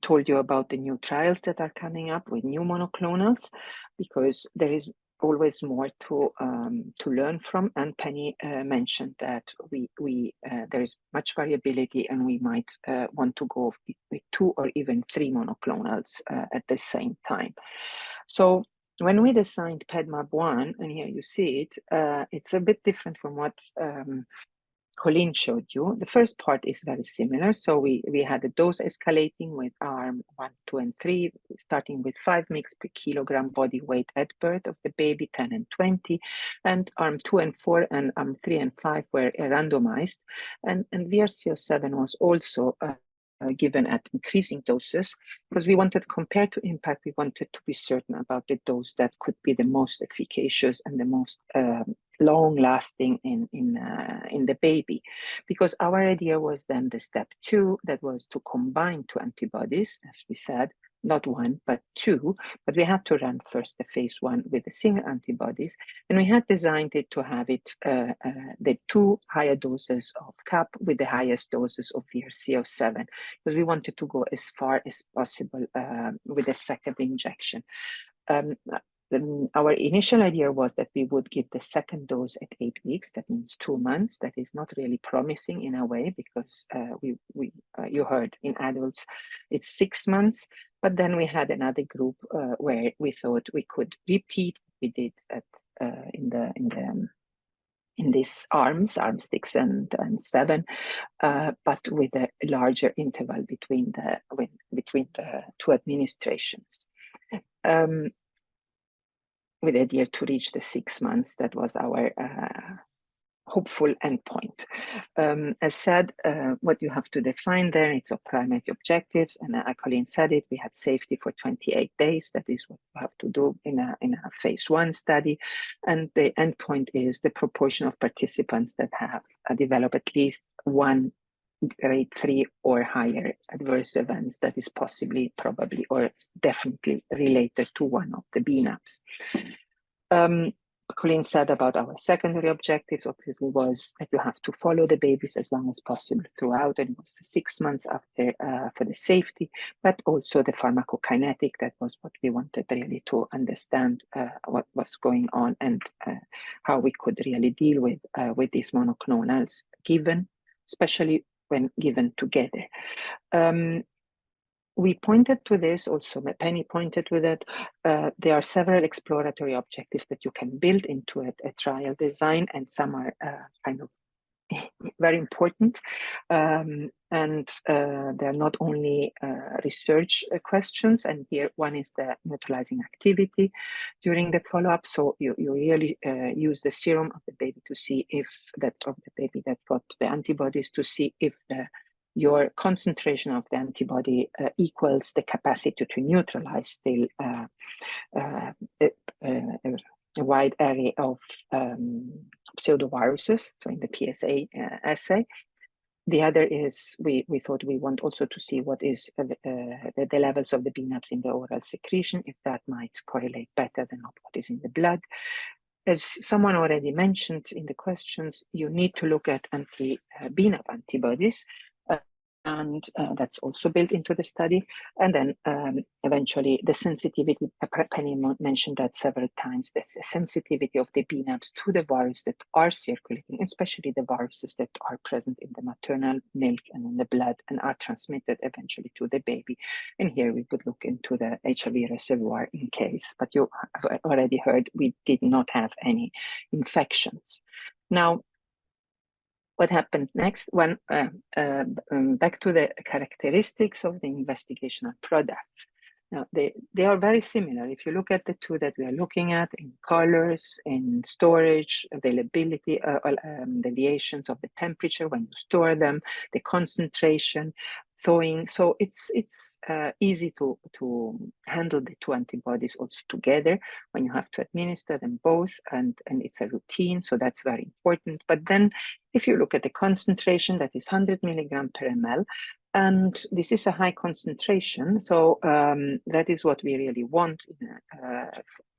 told you about the new trials that are coming up with new monoclonals, because there is always more to learn from. And Penny mentioned that there is much variability, and we might want to go with 2 or even 3 monoclonals at the same time. So when we designed bNAb1, and here you see it, it's a bit different from what Colleen showed you. The first part is very similar. So we had a dose escalating with arm 1, 2, and 3, starting with 5 mg per kilogram body weight at birth of the baby, 10 and 20, and arm 2 and 4 and arm 3 and 5 were randomized. And VRCO7 was also given at increasing doses, because we wanted, compared to Impact, we wanted to be certain about the dose that could be the most efficacious and the most long lasting in the baby, because our idea was then the step 2, that was to combine 2 antibodies, as we said, not 1 but 2, but we had to run first the phase 1 with the single antibodies, and we had designed it to have it the 2 higher doses of CAP with the highest doses of VRCO7, because we wanted to go as far as possible with the second injection. Our initial idea was that we would give the second dose at 8 weeks. That means 2 months. That is not really promising in a way, because you heard in adults it's 6 months. But then we had another group where we thought we could repeat what we did at in these arms 6 and 7, but with a larger interval between the 2 administrations. With the idea to reach the 6 months, that was our hopeful endpoint. As said, what you have to define there, it's our primary objectives, and Colleen said it, we had safety for 28 days. That is what you have to do in a phase 1 study. And the endpoint is the proportion of participants that have developed at least 1 grade 3 or higher adverse events that is possibly, probably, or definitely related to one of the bNAbs. Colleen said about our secondary objectives, obviously, was that you have to follow the babies as long as possible throughout, and it was 6 months after for the safety, but also the pharmacokinetic. That was what we wanted really to understand what was going on and how we could really deal with these monoclonals given, especially when given together. We pointed to this also, Penny pointed to that. There are several exploratory objectives that you can build into a trial design, and some are kind of very important. They're not only research questions, and here one is the neutralizing activity during the follow-up. So you really use the serum of the baby to see if that got the antibodies, to see if your concentration of the antibody equals the capacity to neutralize still a wide array of pseudoviruses, so in the PSA assay. The other is we thought we want also to see what is the levels of the bNAbs in the oral secretion, if that might correlate better than what is in the blood. As someone already mentioned in the questions, you need to look at bNAb antibodies, and that's also built into the study. And then eventually the sensitivity, Penny mentioned that several times, the sensitivity of the bNAbs to the virus that are circulating, especially the viruses that are present in the maternal milk and in the blood and are transmitted eventually to the baby. And here we would look into the HIV reservoir in case, but you have already heard we did not have any infections. Now, what happened next? Back to the characteristics of the investigational products. Now, they are very similar. If you look at the two that we are looking at in colors, in storage, availability, deviations of the temperature when you store them, the concentration, thawing. So it's easy to handle the two antibodies also together when you have to administer them both, and it's a routine, so that's very important. But then if you look at the concentration, that is 100 milligram per ml, and this is a high concentration. So that is what we really want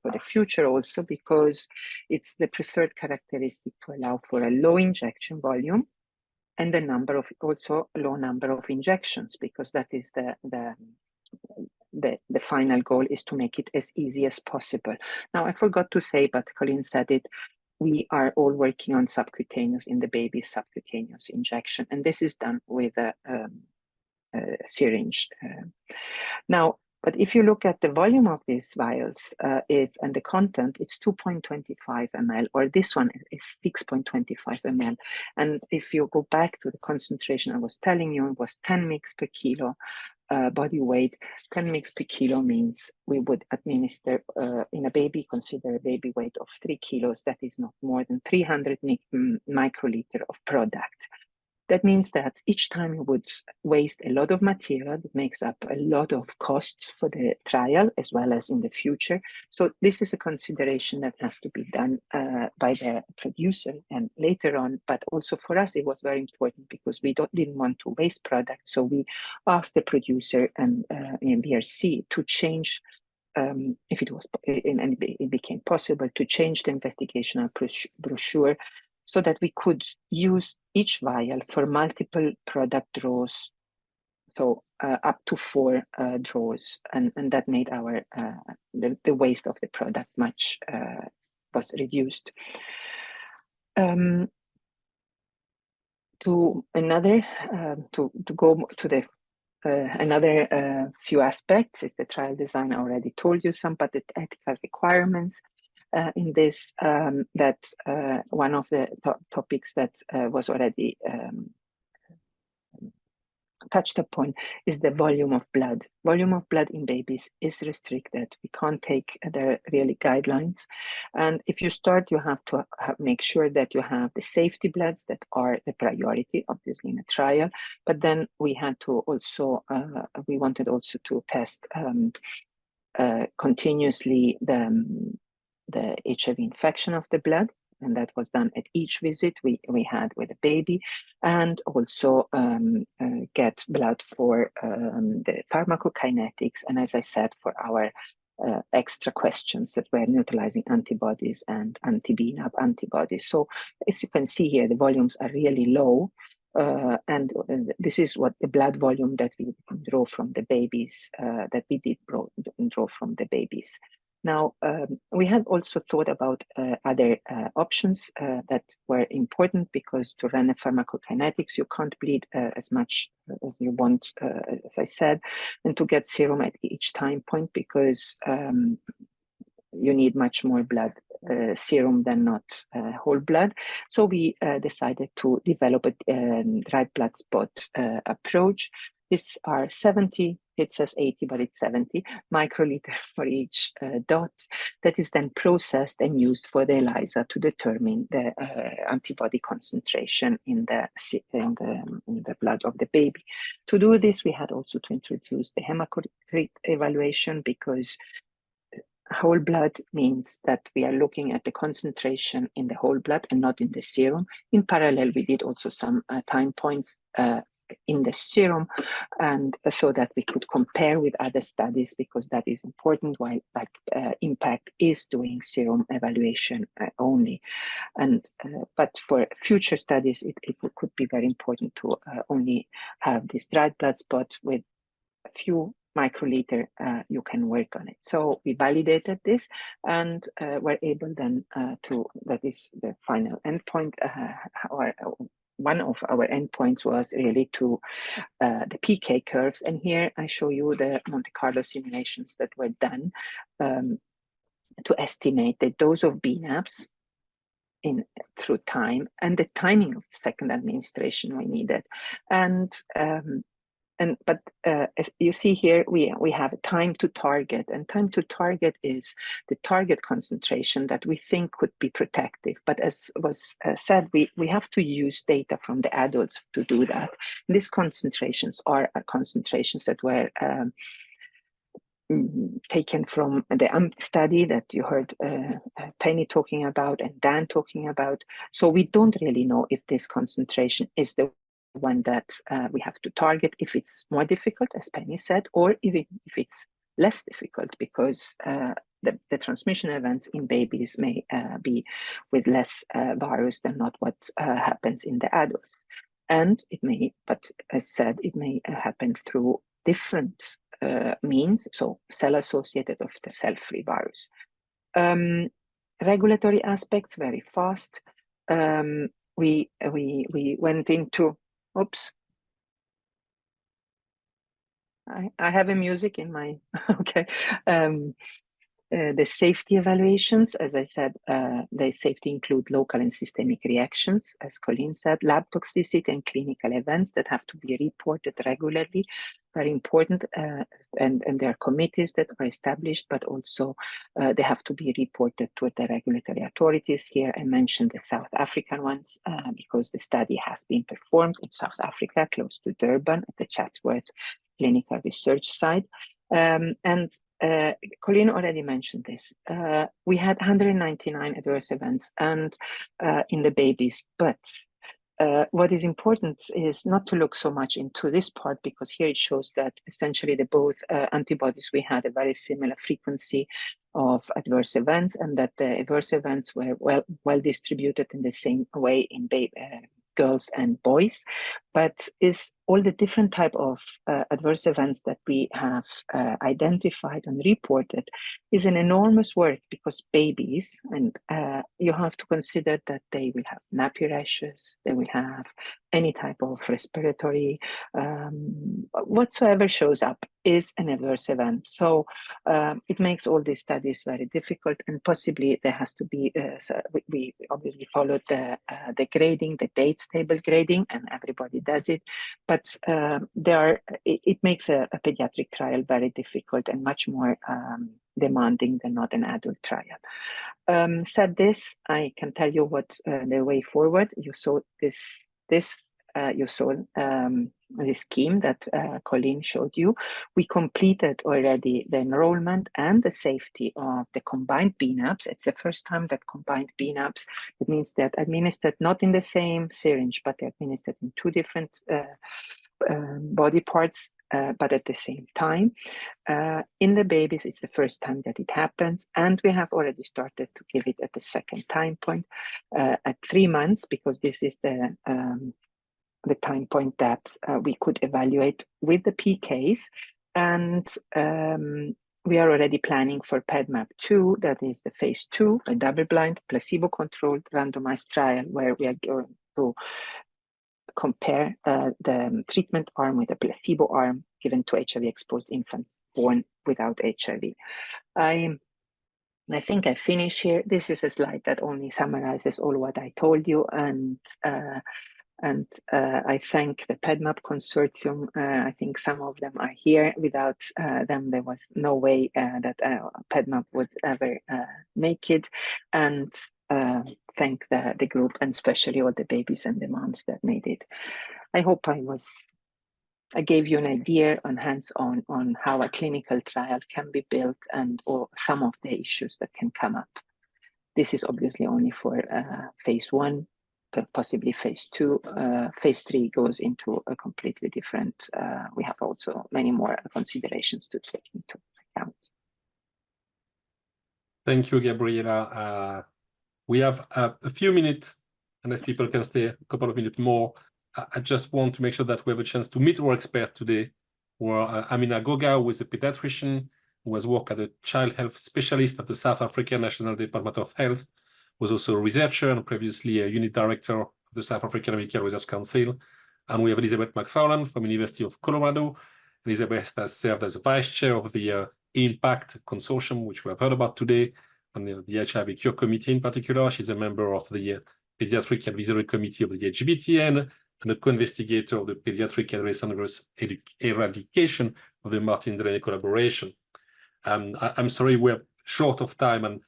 for the future also, because it's the preferred characteristic to allow for a low injection volume and also a low number of injections, because that is the final goal, is to make it as easy as possible. Now, I forgot to say, but Colleen said it, we are all working on subcutaneous, in the baby's subcutaneous injection, and this is done with a syringe. Now, but if you look at the volume of these vials and the content, it's 2.25 ml, or this one is 6.25 ml. And if you go back to the concentration I was telling you, it was 10 mg per kilo body weight. 10 mg per kilo means we would administer in a baby, consider a baby weight of 3 kilos, that is not more than 300 microliter of product. That means that each time you would waste a lot of material that makes up a lot of costs for the trial as well as in the future. So this is a consideration that has to be done by the producer and later on. But also for us, it was very important because we didn't want to waste product. So we asked the producer and in BRC to change, if it was, and it became possible to change the investigational brochure so that we could use each vial for multiple product draws, so up to 4 draws, and that made our the waste of the product much was reduced. To another to go to the another few aspects is the trial design. I already told you some, but the ethical requirements. In this, that one of the topics that was already touched upon is the volume of blood. Volume of blood in babies is restricted. We can't take the really guidelines. And if you start, you have to make sure that you have the safety bloods that are the priority, obviously, in a trial. But then we had to also, we wanted also to test continuously the HIV infection of the blood, and that was done at each visit we had with the baby, and also get blood for the pharmacokinetics, and as I said, for our extra questions that were neutralizing antibodies and anti-bNAb antibodies. So as you can see here, the volumes are really low. And this is what the blood volume that we draw from the babies, that we did draw from the babies. Now, we had also thought about other options that were important, because to run a pharmacokinetics, you can't bleed as much as you want, as I said, and to get serum at each time point, because you need much more blood serum than not whole blood. So we decided to develop a dried blood spot approach. These are 70, it says 80, but it's 70 microliter for each dot, that is then processed and used for the ELISA to determine the antibody concentration in the blood of the baby. To do this, we had also to introduce the hematocrit evaluation, because whole blood means that we are looking at the concentration in the whole blood and not in the serum. In parallel, we did also some time points in the serum, and so that we could compare with other studies, because that is important, while impact is doing serum evaluation only. And but for future studies, it could be very important to only have this dried blood spot with a few microliter. You can work on it. So we validated this, and were able then to, that is the final endpoint, one of our endpoints was really to the PK curves. And here I show you the Monte Carlo simulations that were done to estimate the dose of bNAbs through time, and the timing of second administration we needed. But as you see here, we have a time to target, and time to target is the target concentration that we think could be protective. But as was said, we have to use data from the adults to do that. And these concentrations are concentrations that were taken from the AMP study that you heard Penny talking about and Dan talking about. So we don't really know if this concentration is the one that we have to target, if it's more difficult, as Penny said, or even if it's less difficult, because the transmission events in babies may be with less virus than not what happens in the adults. And it may, but as said, it may happen through different means, so cell-associated of the cell-free virus. Regulatory aspects, very fast. We went into, oops. I have a music in my, okay. The safety evaluations, as I said, the safety include local and systemic reactions, as Colleen said, lab toxicity and clinical events that have to be reported regularly, very important, and there are committees that are established, but also they have to be reported to the regulatory authorities. Here I mentioned the South African ones because the study has been performed in South Africa, close to Durban, at the Chatsworth Clinical Research Site. Colleen already mentioned this. We had 199 adverse events and in the babies, but what is important is not to look so much into this part, because here it shows that essentially the both antibodies, we had a very similar frequency of adverse events, and that the adverse events were well distributed in the same way in girls and boys, but is all the different type of adverse events that we have identified and reported is an enormous work, because babies, and you have to consider that they will have nappy rashes, they will have any type of respiratory, whatsoever shows up is an adverse event. So it makes all these studies very difficult, and possibly there has to be, we obviously followed the grading, the dates table grading, and everybody does it. But it makes a pediatric trial very difficult and much more demanding than not an adult trial. Said this, I can tell you what the way forward. You saw this you saw the scheme that Colleen showed you. We completed already the enrollment and the safety of the combined bNAbs. It's the first time that combined bNAbs, it means that administered not in the same syringe, but they're administered in two different body parts, but at the same time. In the babies, it's the first time that it happens, and we have already started to give it at the second time point at 3 months, because this is the time point that we could evaluate with the PKs, and we are already planning for bNAb 2, that is the phase 2, a double-blind, placebo-controlled, randomized trial where we are going to compare the treatment arm with a placebo arm given to HIV-exposed infants born without HIV. I think I finish here. This is a slide that only summarizes all what I told you, and I thank the bNAb consortium. I think some of them are here. Without them, there was no way that bNAb would ever make it. And thank the group, and especially all the babies and the moms that made it. I hope I gave you an idea on hands-on on how a clinical trial can be built or some of the issues that can come up. This is obviously only for phase 1, but possibly phase 2. Phase 3 goes into a completely different, we have also many more considerations to take into account. Thank you, Gabriela. We have a few minutes, unless people can stay a couple of minutes more. I just want to make sure that we have a chance to meet our expert today, who are Amina Goga, who is a pediatrician, who has worked as a child health specialist at the South African National Department of Health, was also a researcher and previously a unit director of the South African Medical Research Council. And we have Elizabeth McFarland from University of Colorado. Elizabeth has served as vice chair of the IMPACT consortium, which we have heard about today, and the HIV Cure Committee in particular. She's a member of the Pediatric Advisory Committee of the HBTN, and a co-investigator of the Pediatric Adolescent Virus Eradication of the Martin Delaney collaboration. I'm sorry, we're short of time,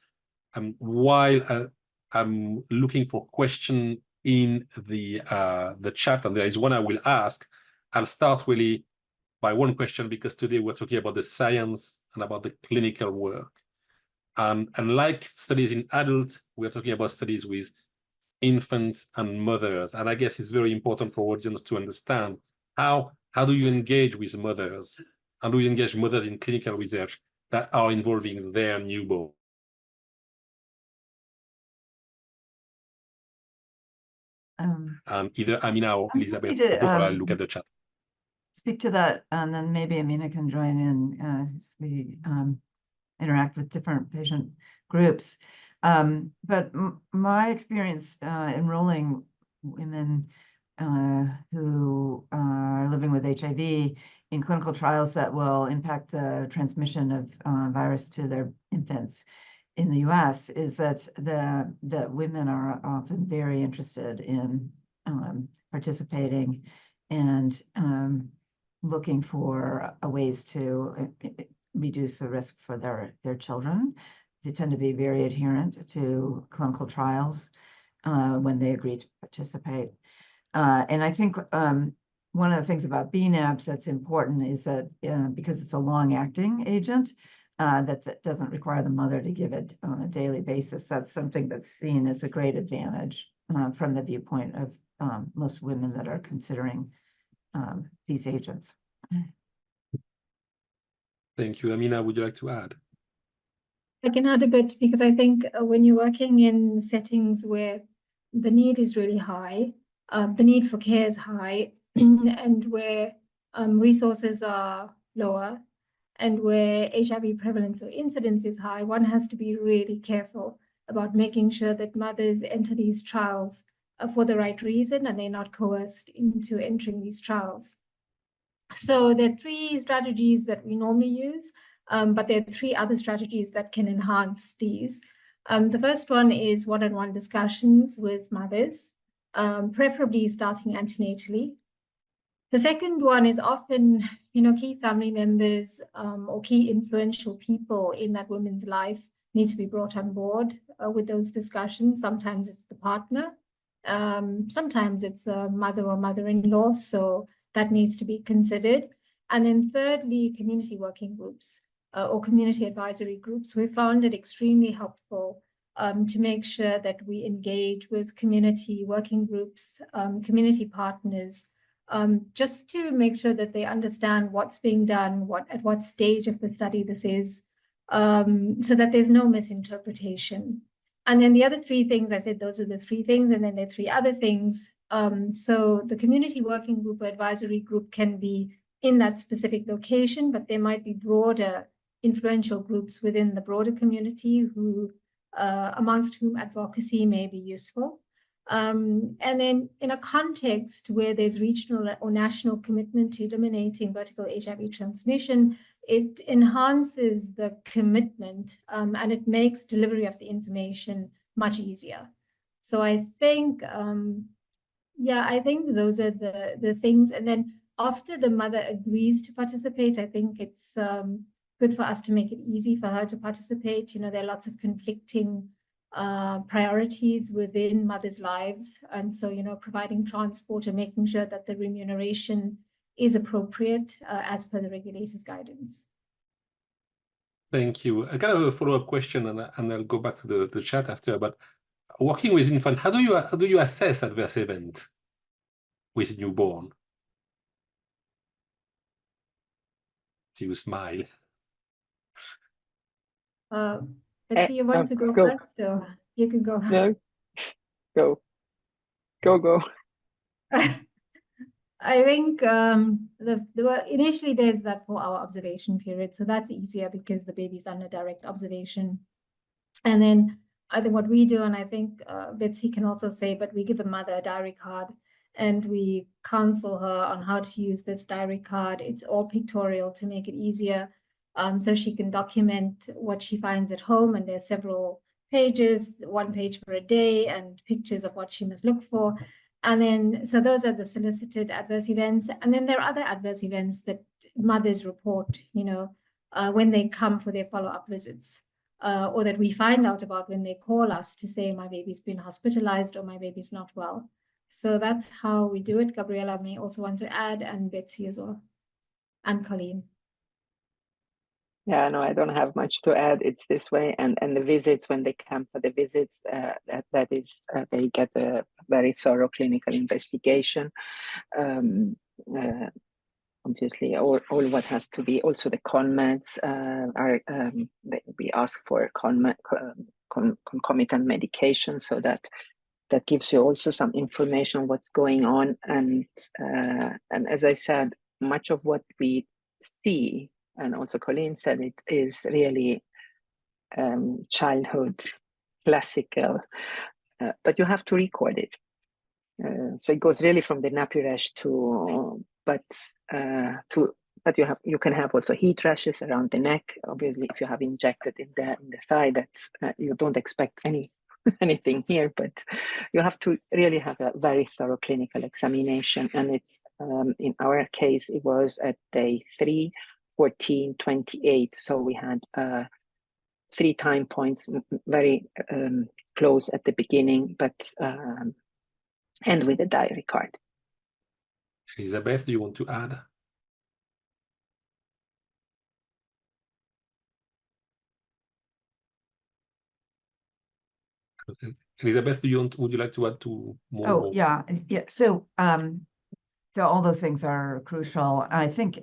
and while I'm looking for question in the chat, and there is one I will ask, I'll start really by one question, because today we're talking about the science and about the clinical work. And like studies in adults, we're talking about studies with infants and mothers. And I guess it's very important for audience to understand how do you engage with mothers? How do you engage mothers in clinical research that are involving their newborn? Either Amina or Elizabeth, before I look at the chat. Speak to that, and then maybe Amina can join in as we interact with different patient groups. But my experience enrolling women who are living with HIV in clinical trials that will impact the transmission of virus to their infants in the US is that the women are often very interested in participating and looking for ways to reduce the risk for their children. They tend to be very adherent to clinical trials when they agree to participate. And I think one of the things about bNAbs that's important is that because it's a long-acting agent, that doesn't require the mother to give it on a daily basis. That's something that's seen as a great advantage from the viewpoint of most women that are considering these agents. Thank you. Amina, would you like to add? I can add a bit, because I think when you're working in settings where the need is really high, the need for care is high, and where resources are lower, and where HIV prevalence or incidence is high, one has to be really careful about making sure that mothers enter these trials for the right reason, and they're not coerced into entering these trials. So there are 3 strategies that we normally use, but there are 3 other strategies that can enhance these. The first one is one-on-one discussions with mothers, preferably starting antenatally. The second one is often, key family members or key influential people in that woman's life need to be brought on board with those discussions. Sometimes it's the partner, sometimes it's a mother or mother-in-law, so that needs to be considered. And then thirdly, community working groups or community advisory groups. We found it extremely helpful to make sure that we engage with community working groups, community partners, just to make sure that they understand what's being done, at what stage of the study this is, so that there's no misinterpretation. And then the other three things, I said those are the three things, and then there are three other things. So the community working group or advisory group can be in that specific location, but there might be broader influential groups within the broader community who, amongst whom advocacy may be useful. And then in a context where there's regional or national commitment to eliminating vertical HIV transmission, it enhances the commitment and it makes delivery of the information much easier. So I think, I think those are the things. And then after the mother agrees to participate, I think it's good for us to make it easy for her to participate. You know, there are lots of conflicting priorities within mothers' lives. And so, you know, providing transport and making sure that the remuneration is appropriate as per the regulator's guidance. Thank you. I got a follow-up question, and I'll go back to the chat after. But working with infant, how do you assess adverse event with newborn? Do you smile? Betsy, you want to go first, or you can go? No, go. I think initially there's that 4-hour observation period, so that's easier because the baby's under direct observation. And then I think what we do, and I think Betsy can also say, but we give the mother a diary card and we counsel her on how to use this diary card. It's all pictorial to make it easier, so she can document what she finds at home. And there's several pages, 1 page for a day, and pictures of what she must look for. And then, so those are the solicited adverse events. And then there are other adverse events that mothers report, you know, when they come for their follow-up visits, or that we find out about when they call us to say, my baby's been hospitalized or my baby's not well. So that's how we do it. Gabriella may also want to add, and Betsy as well, and Colleen. Yeah, no, I don't have much to add. It's this way, and the visits, when they come for the visits, that is they get a very thorough clinical investigation. Obviously, all what has to be, also the CONMEDs are we ask for concomitant medication, so that gives you also some information on what's going on. And as I said, much of what we see, and also Colleen said, it is really childhood classical, but you have to record it. So it goes really from the nappy rash but you can have also heat rashes around the neck. Obviously, if you have injected in the thigh, that you don't expect anything here, but you have to really have a very thorough clinical examination. And it's in our case, it was at day 3, 14, 28. So we had 3 time points, very close at the beginning, but and with a diary card. Elizabeth, do you want to add? Elizabeth, would you like to add to more? Oh, yeah. So, so all those things are crucial. I think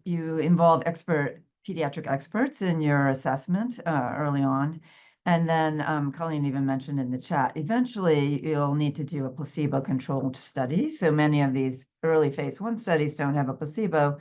you involve pediatric experts in your assessment early on. And then Colleen even mentioned in the chat, eventually you'll need to do a placebo-controlled study. So many of these early phase 1 studies don't have a placebo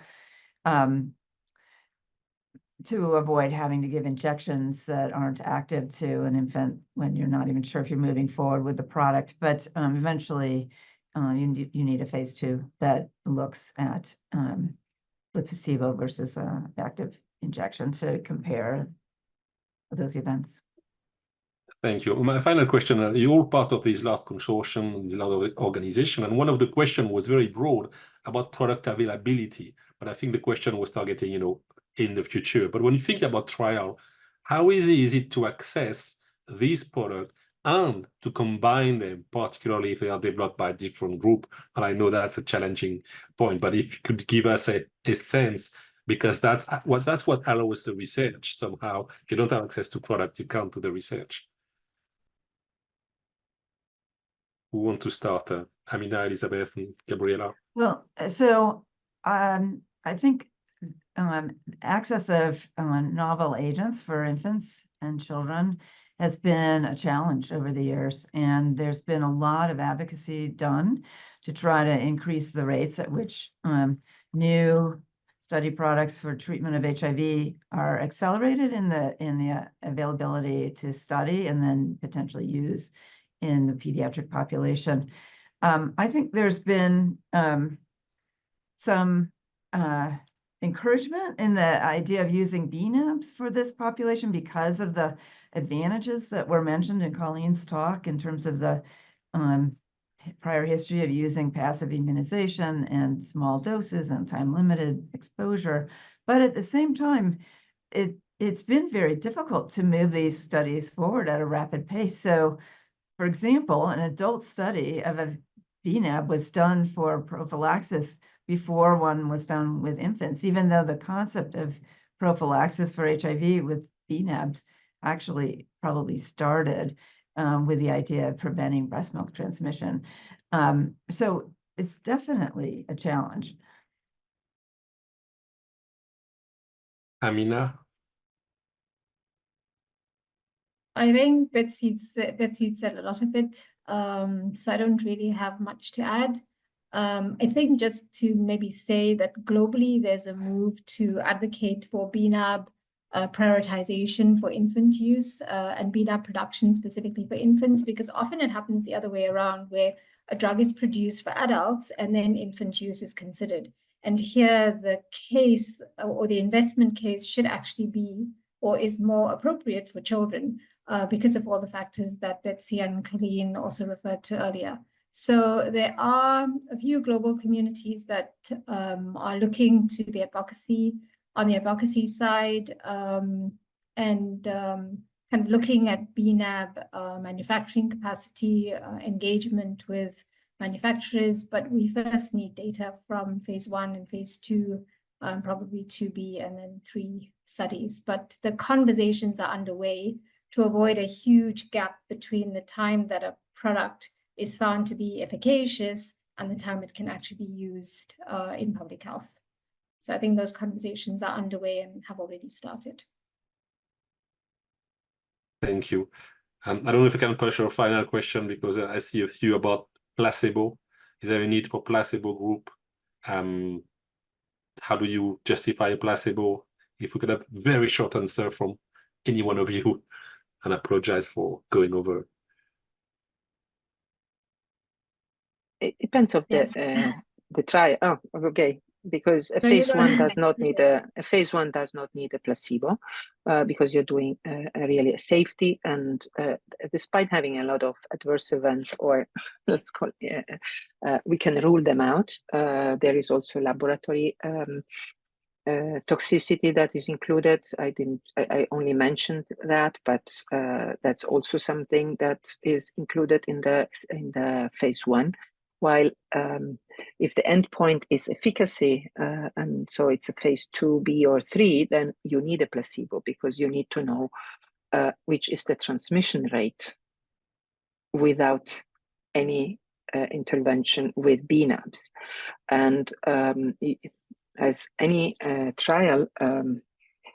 to avoid having to give injections that aren't active to an infant when you're not even sure if you're moving forward with the product. But eventually you need a phase 2 that looks at the placebo versus active injection to compare those events. Thank you. My final question, you're all part of this large consortium, this large organization, and one of the questions was very broad about product availability, but I think the question was targeting, you know, in the future. But when you think about trial, how easy is it to access these products and to combine them, particularly if they are developed by a different group? And I know that's a challenging point, but if you could give us a sense, because that's what allows the research somehow. If you don't have access to product, you can't do the research. Who want to start? Amina, Elizabeth, and Gabriela. Well, so I think access of novel agents for infants and children has been a challenge over the years, and there's been a lot of advocacy done to try to increase the rates at which new study products for treatment of HIV are accelerated in the availability to study and then potentially use in the pediatric population. I think there's been some encouragement in the idea of using bNAbs for this population because of the advantages that were mentioned in Colleen's talk in terms of the prior history of using passive immunization and small doses and time-limited exposure. But at the same time, it's been very difficult to move these studies forward at a rapid pace. So, for example, an adult study of a bNAb was done for prophylaxis before one was done with infants, even though the concept of prophylaxis for HIV with bNAbs actually probably started with the idea of preventing breast milk transmission. So it's definitely a challenge. Amina? I think Betsy said a lot of it, so I don't really have much to add. I think just to maybe say that globally there's a move to advocate for bNAb prioritization for infant use and bNAb production specifically for infants, because often it happens the other way around, where a drug is produced for adults and then infant use is considered. And here the case or the investment case should actually be or is more appropriate for children because of all the factors that Betsy and Colleen also referred to earlier. So there are a few global communities that are looking to the advocacy on the advocacy side and kind of looking at bNAb manufacturing capacity, engagement with manufacturers, but we first need data from phase 1 and phase 2, probably 2B and then 3 studies. But the conversations are underway to avoid a huge gap between the time that a product is found to be efficacious and the time it can actually be used in public health. So I think those conversations are underway and have already started. Thank you. I don't know if I can push your final question because I see a few about placebo. Is there a need for placebo group? How do you justify a placebo? If we could have a very short answer from any one of you, and I apologize for going over. It depends of Yes. the trial. Oh, okay. Because a So you phase don't 1 have does to- not need a phase 1 does not need a placebo because you're doing really a safety, and despite having a lot of adverse events, or let's call it, we can rule them out. There is also laboratory toxicity that is included. I only mentioned that, but that's also something that is included in the phase 1. While if the endpoint is efficacy, and so it's a phase 2B or 3, then you need a placebo because you need to know which is the transmission rate without any intervention with bNAbs. And as any trial,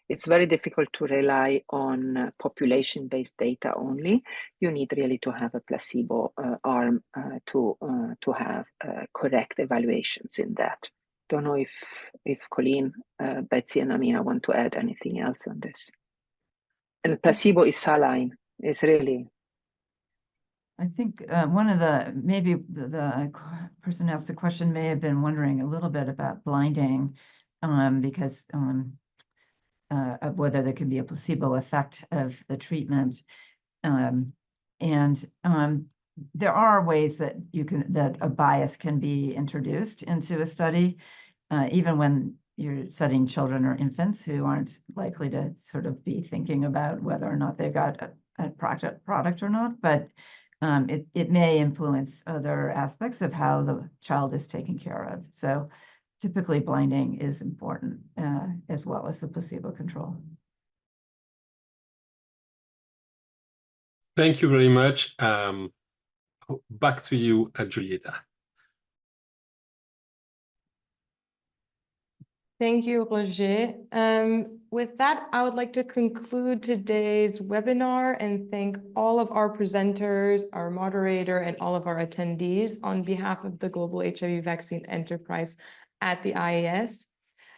it's very difficult to rely on population-based data only. You need really to have a placebo arm to have correct evaluations in that. Don't know if Colleen, Betsy, and Amina want to add anything else on this. And placebo is saline. It's really. I think one of the, maybe the person who asked the question may have been wondering a little bit about blinding because of whether there can be a placebo effect of the treatment. There are ways that that a bias can be introduced into a study, even when you're studying children or infants who aren't likely to sort of be thinking about whether or not they've got a product or not, but it may influence other aspects of how the child is taken care of. So typically blinding is important as well as the placebo control. Thank you very much. back to you, Giulietta. Thank you, Roger. With that, I would like to conclude today's webinar and thank all of our presenters, our moderator, and all of our attendees on behalf of the Global HIV Vaccine Enterprise at the IAS.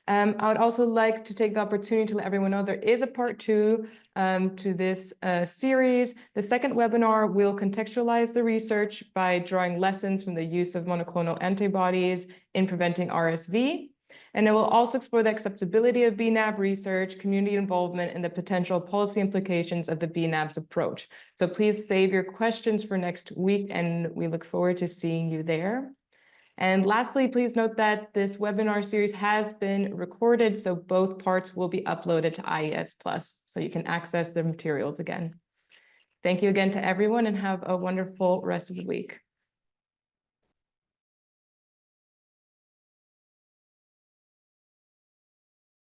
I would also like to take the opportunity to let everyone know there is a part 2 to this series. The second webinar will contextualize the research by drawing lessons from the use of monoclonal antibodies in preventing RSV. And it will also explore the acceptability of bNAb research, community involvement, and the potential policy implications of the bNAbs approach. So please save your questions for next week, and we look forward to seeing you there. And lastly, please note that this webinar series has been recorded, so both parts will be uploaded to IES Plus, so you can access the materials again. Thank you again to everyone, and have a wonderful rest of the week.